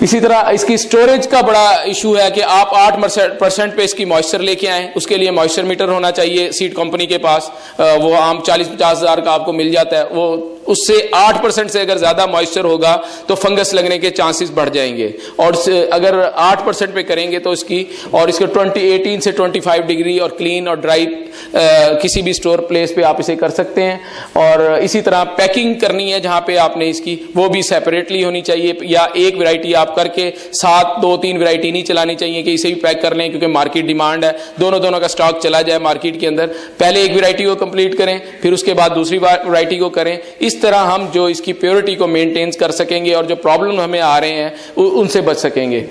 इसी तरह इसकी स्टोरेज का बड़ा इशू है कि आप 8% पे इसकी मॉइस्चर लेके आए, उसके लिए मॉइस्चर मीटर होना चाहिए सीड कंपनी के पास। वो आम 40-50 हज़ार का आपको मिल जाता है। वो उससे 8% से अगर ज्यादा मॉइस्चर होगा तो फंगस लगने के चांसेस बढ़ जाएंगे, और अगर 8% पे करेंगे तो इसकी और इसके 18 से 25 डिग्री और क्लीन और ड्राई किसी भी स्टोर प्लेस पे आप इसे कर सकते हैं। और इसी तरह पैकिंग करनी है जहां पे आपने इसकी, वो भी सेपरेटली होनी चाहिए, या एक वैरायटी आप करके साथ 2-3 वैरायटी नहीं चलानी चाहिए कि इसे भी पैक कर लें क्योंकि मार्केट डिमांड है, दोनों का स्टॉक चला जाए मार्केट के अंदर। पहले एक वैरायटी को कंप्लीट करें, फिर उसके बाद दूसरी वैरायटी को करें। इस तरह हम जो इसकी प्योरिटी को मेंटेन कर सकेंगे और जो प्रॉब्लम हमें आ रहे हैं उनसे बच सकेंगे।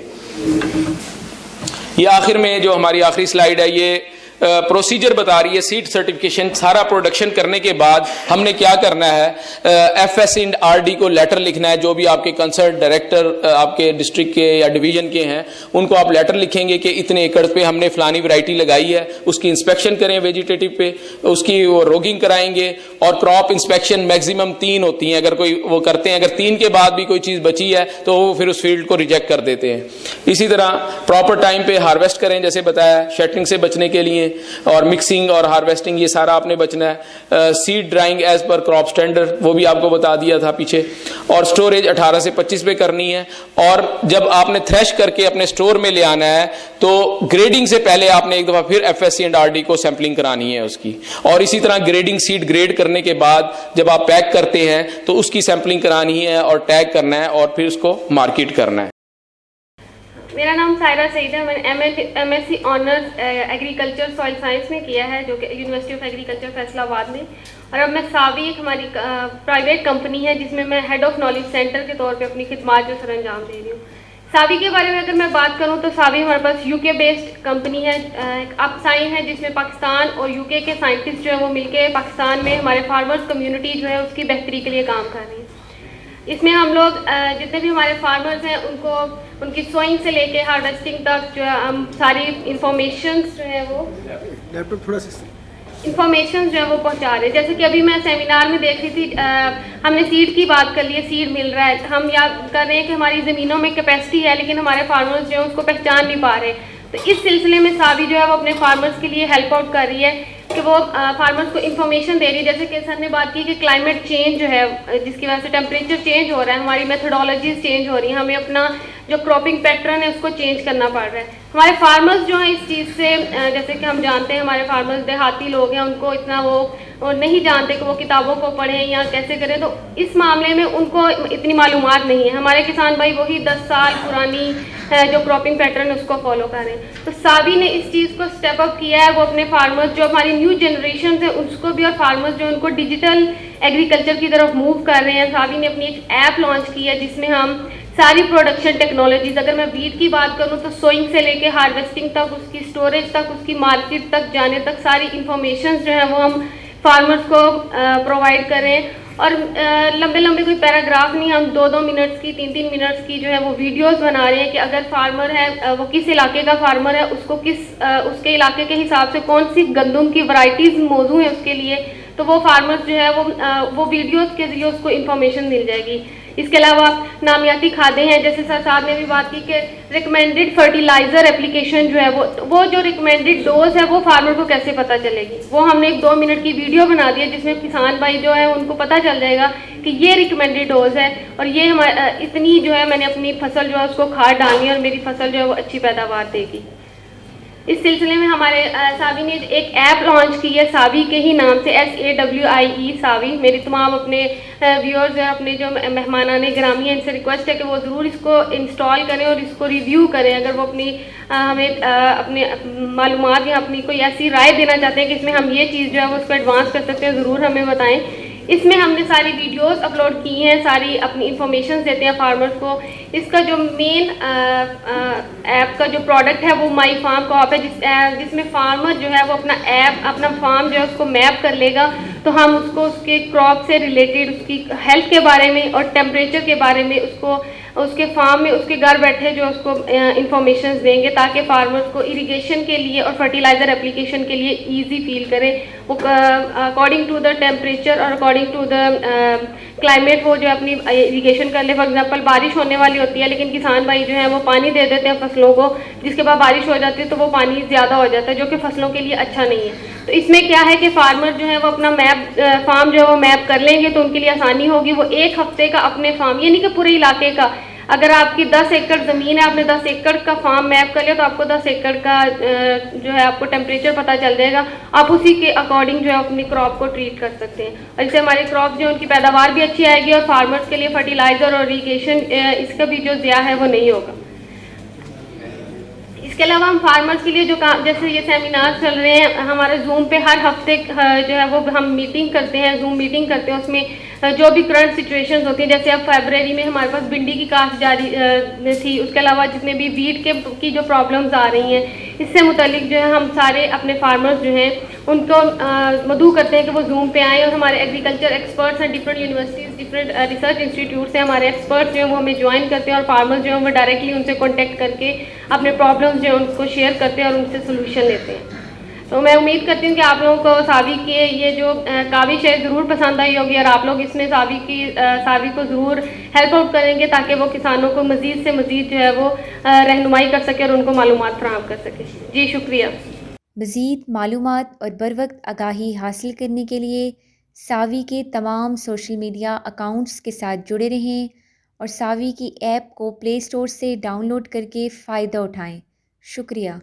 ये आखिर में जो हमारी आखिरी स्लाइड है, ये प्रोसीजर बता रही है सीड सर्टिफिकेशन। सारा प्रोडक्शन करने के बाद हमने क्या करना है, FS&RD को लेटर लिखना है। जो भी आपके कंसर्न डायरेक्टर आपके डिस्ट्रिक्ट के या डिवीजन के हैं उनको आप लेटर लिखेंगे कि इतने एकड़ पे हमने फलानी वैरायटी लगाई है, उसकी इंस्पेक्शन करें वेजिटेटिव पे, उसकी वो रोगिंग कराएंगे। और क्रॉप इंस्पेक्शन मैक्सिमम 3 होती हैं, अगर कोई वो करते हैं, अगर 3 के बाद भी कोई चीज बची है तो वो फिर उस फील्ड को रिजेक्ट कर देते हैं। इसी तरह प्रॉपर टाइम पे हार्वेस्ट करें, जैसे बताया, शटरिंग से बचने के लिए, और मिक्सिंग और हार्वेस्टिंग ये सारा आपने बचना है। सीड ड्राइंग एज पर क्रॉप स्टैंडर्ड वो भी आपको बता दिया था पीछे। और स्टोरेज 18 से 25 पे करनी है। और जब आपने थ्रेश करके अपने स्टोर में ले आना है तो ग्रेडिंग से पहले आपने एक दफा फिर FSC&RD को सैंपलिंग करानी है उसकी। और इसी तरह ग्रेडिंग, सीड ग्रेड करने के बाद जब आप पैक करते हैं तो उसकी सैंपलिंग करानी है और टैग करना है और फिर उसको मार्केट करना है। मेरा नाम सायरा सईद है। मैंने MSc honours agriculture soil science में किया है, जो कि यूनिवर्सिटी ऑफ एग्रीकल्चर फैसलाबाद में। और अब मैं सावी एक हमारी प्राइवेट कंपनी है जिसमें मैं हेड ऑफ नॉलेज सेंटर के तौर पे अपनी खिदमत जो सर अंजाम दे रही हूँ। सावी के बारे में अगर मैं बात करूँ तो सावी हमारे पास UK बेस्ड कंपनी है। एक अपसाइन है जिसमें पाकिस्तान और UK के साइंटिस्ट जो है वो मिलके पाकिस्तान में हमारे फार्मर्स कम्युनिटी जो है उसकी बेहतरी के लिए काम कर रही है। इसमें हम लोग जितने भी हमारे फार्मर्स हैं उनको उनकी सोइंग से लेके हार्वेस्टिंग तक जो है हम सारी इंफॉर्मेशन जो है वो इंफॉर्मेशन जो है वो पहुंचा रहे हैं। जैसे कि अभी मैं सेमिनार में देख रही थी, हमने सीड की बात कर ली है, सीड मिल रहा है। हम याद कर रहे हैं कि हमारी ज़मीनों में कैपेसिटी है लेकिन हमारे फार्मर्स जो है उसको पहचान नहीं पा रहे। तो इस सिलसिले में सावी जो है वो अपने फार्मर्स के लिए हेल्प आउट कर रही है। कि वो फार्मर्स को इन्फॉर्मेशन दे रही है। जैसे कि सर ने बात की कि क्लाइमेट चेंज जो है, जिसकी वजह से टेम्परेचर चेंज हो रहा है, हमारी मेथडोलॉजीज चेंज हो रही हैं, हमें अपना जो क्रॉपिंग पैटर्न है उसको चेंज करना पड़ रहा है। हमारे फार्मर्स जो हैं इस चीज़ से, जैसे कि हम जानते हैं हमारे फार्मर्स देहाती लोग हैं, उनको इतना वो नहीं जानते कि वो किताबों को पढ़ें या कैसे करें, तो इस मामले में उनको इतनी मालूमात नहीं है। हमारे किसान भाई वही 10 साल पुरानी जो क्रॉपिंग पैटर्न है उसको फॉलो कर रहे हैं। तो सावी ने इस चीज़ को स्टेप अप किया है, वो अपने फार्मर्स जो हमारी न्यू जनरेशन है उसको भी, और फार्मर्स जो उनको डिजिटल एग्रीकल्चर की तरफ मूव कर रहे हैं। सावी ने अपनी एक ऐप लॉन्च की है जिसमें हम सारी प्रोडक्शन टेक्नोलॉजीज, अगर मैं वीट की बात करूं तो सोइंग से लेके हार्वेस्टिंग तक, उसकी स्टोरेज तक, उसकी मार्केट तक जाने तक सारी इंफॉर्मेशन जो है वो हम फार्मर्स को प्रोवाइड करें। और लंबे लंबे कोई पैराग्राफ नहीं, हम 2-2 मिनट्स की, 3-3 मिनट्स की जो है वो वीडियोस बना रहे हैं कि अगर फार्मर है वो किस इलाके का फार्मर है, उसको उसके इलाके के हिसाब से कौन सी गंदम की वैरायटीज़ मौजूद है उसके लिए, तो वो फार्मर्स जो है वो वीडियोस के जरिए उसको इन्फॉर्मेशन मिल जाएगी। इसके अलावा नामियाती खादें हैं, जैसे सर साहब ने भी बात की कि रिकमेंडेड फर्टिलाइज़र एप्लीकेशन जो है वो जो रिकमेंडेड डोज है वो फार्मर को कैसे पता चलेगी, वो हमने एक 2 मिनट की वीडियो बना दी है जिसमें किसान भाई जो है उनको पता चल जाएगा कि ये रिकमेंडेड डोज है और ये इतनी जो है मैंने अपनी फसल जो है उसको खाद डालनी है और मेरी फसल जो है वो अच्छी पैदावार देगी। इस सिलसिले में हमारे सावी ने एक ऐप लॉन्च की है सावी के ही नाम से, SAWIE सावी। मेरी तमाम अपने व्यूअर्स और अपने जो मेहमानाने गिरामी हैं इनसे रिक्वेस्ट है कि वो ज़रूर इसको इंस्टॉल करें और इसको रिव्यू करें। अगर वो अपनी हमें अपने मालूमात या अपनी कोई ऐसी राय देना चाहते हैं कि इसमें हम ये चीज़ जो है वो उसको एडवांस कर सकते हैं, ज़रूर हमें बताएं। इसमें हमने सारी वीडियोस अपलोड की हैं, सारी अपनी इंफॉर्मेशन देते हैं फार्मर्स को। इसका जो मेन ऐप का जो प्रोडक्ट है वो माई फार्म को ऐप है, जिसमें फार्मर जो है वो अपना फार्म जो है उसको मैप कर लेगा, तो हम उसको उसके क्रॉप से रिलेटेड उसकी हेल्थ के बारे में और टेम्परेचर के बारे में उसको उसके फार्म में उसके घर बैठे जो उसको इंफॉर्मेशन देंगे ताकि फार्मर्स को इरिगेशन के लिए और फर्टिलाइज़र एप्लीकेशन के लिए इजी फील करें। वो अकॉर्डिंग टू द टेम्परेचर और अकॉर्डिंग टू द क्लाइमेट वो जो अपनी इरिगेशन कर ले। फॉर एग्जांपल बारिश होने वाली होती है लेकिन किसान भाई जो है वो पानी दे देते हैं फसलों को, जिसके बाद बारिश हो जाती है तो वो पानी ज़्यादा हो जाता है जो कि फसलों के लिए अच्छा नहीं है। तो इसमें क्या है कि फार्मर जो है वो अपना फार्म जो है वो मैप कर लेंगे तो उनके लिए आसानी होगी। वो 1 हफ्ते का अपने फार्म, ये नहीं कि पूरे इलाके का, अगर आपकी 10 एकड़ ज़मीन है, आपने 10 एकड़ का फार्म मैप कर लिया तो आपको 10 एकड़ का जो है आपको टेम्परेचर पता चल जाएगा, आप उसी के अकॉर्डिंग जो है अपनी क्रॉप को ट्रीट कर सकते हैं। और इससे हमारी क्रॉप जो उनकी पैदावार भी अच्छी आएगी और फार्मर्स के लिए फर्टिलाइज़र और इरिगेशन इसका भी जो ज़िया है वो नहीं होगा। इसके अलावा हम फार्मर्स के लिए जो काम, जैसे ये सेमिनार चल रहे हैं हमारे जूम पे, हर हफ्ते जो है वो हम मीटिंग करते हैं, जूम मीटिंग करते हैं। उसमें जो भी करंट सिचुएशंस होती हैं, जैसे अब फरवरी में हमारे पास भिंडी की काश्त जारी थी, उसके अलावा जितने भी वीट की जो प्रॉब्लम्स आ रही हैं इससे मुतालिक जो है हम सारे अपने फार्मर्स जो हैं उनको मदऊ करते हैं कि वो जूम पे आएँ। और हमारे एग्रीकल्चर एक्सपर्ट्स हैं, different universities, different research institute से हमारे एक्सपर्ट्स जो हैं वो हमें ज्वाइन करते हैं और फार्मर्स जो हैं वो डायरेक्टली उनसे कॉन्टेक्ट करके अपने प्रॉब्लम्स जो है उनको शेयर करते हैं और उनसे सोल्यूशन लेते हैं। तो मैं उम्मीद करती हूँ कि आप लोगों को सावी के ये जो काविश है ज़रूर पसंद आई होगी और आप लोग इसमें सावी को ज़रूर हेल्प आउट करेंगे ताकि वो किसानों को मज़ीद से मज़ीद जो है वो रहनुमाई कर सके और उनको मालूमात फराहम कर सके। जी शुक्रिया। मज़ीद मालूमात और बर वक्त आगाही हासिल करने के लिए सावी के तमाम सोशल मीडिया अकाउंट्स के साथ जुड़े रहें और सावी की ऐप को प्ले स्टोर से डाउनलोड करके फ़ायदा उठाएँ। शुक्रिया।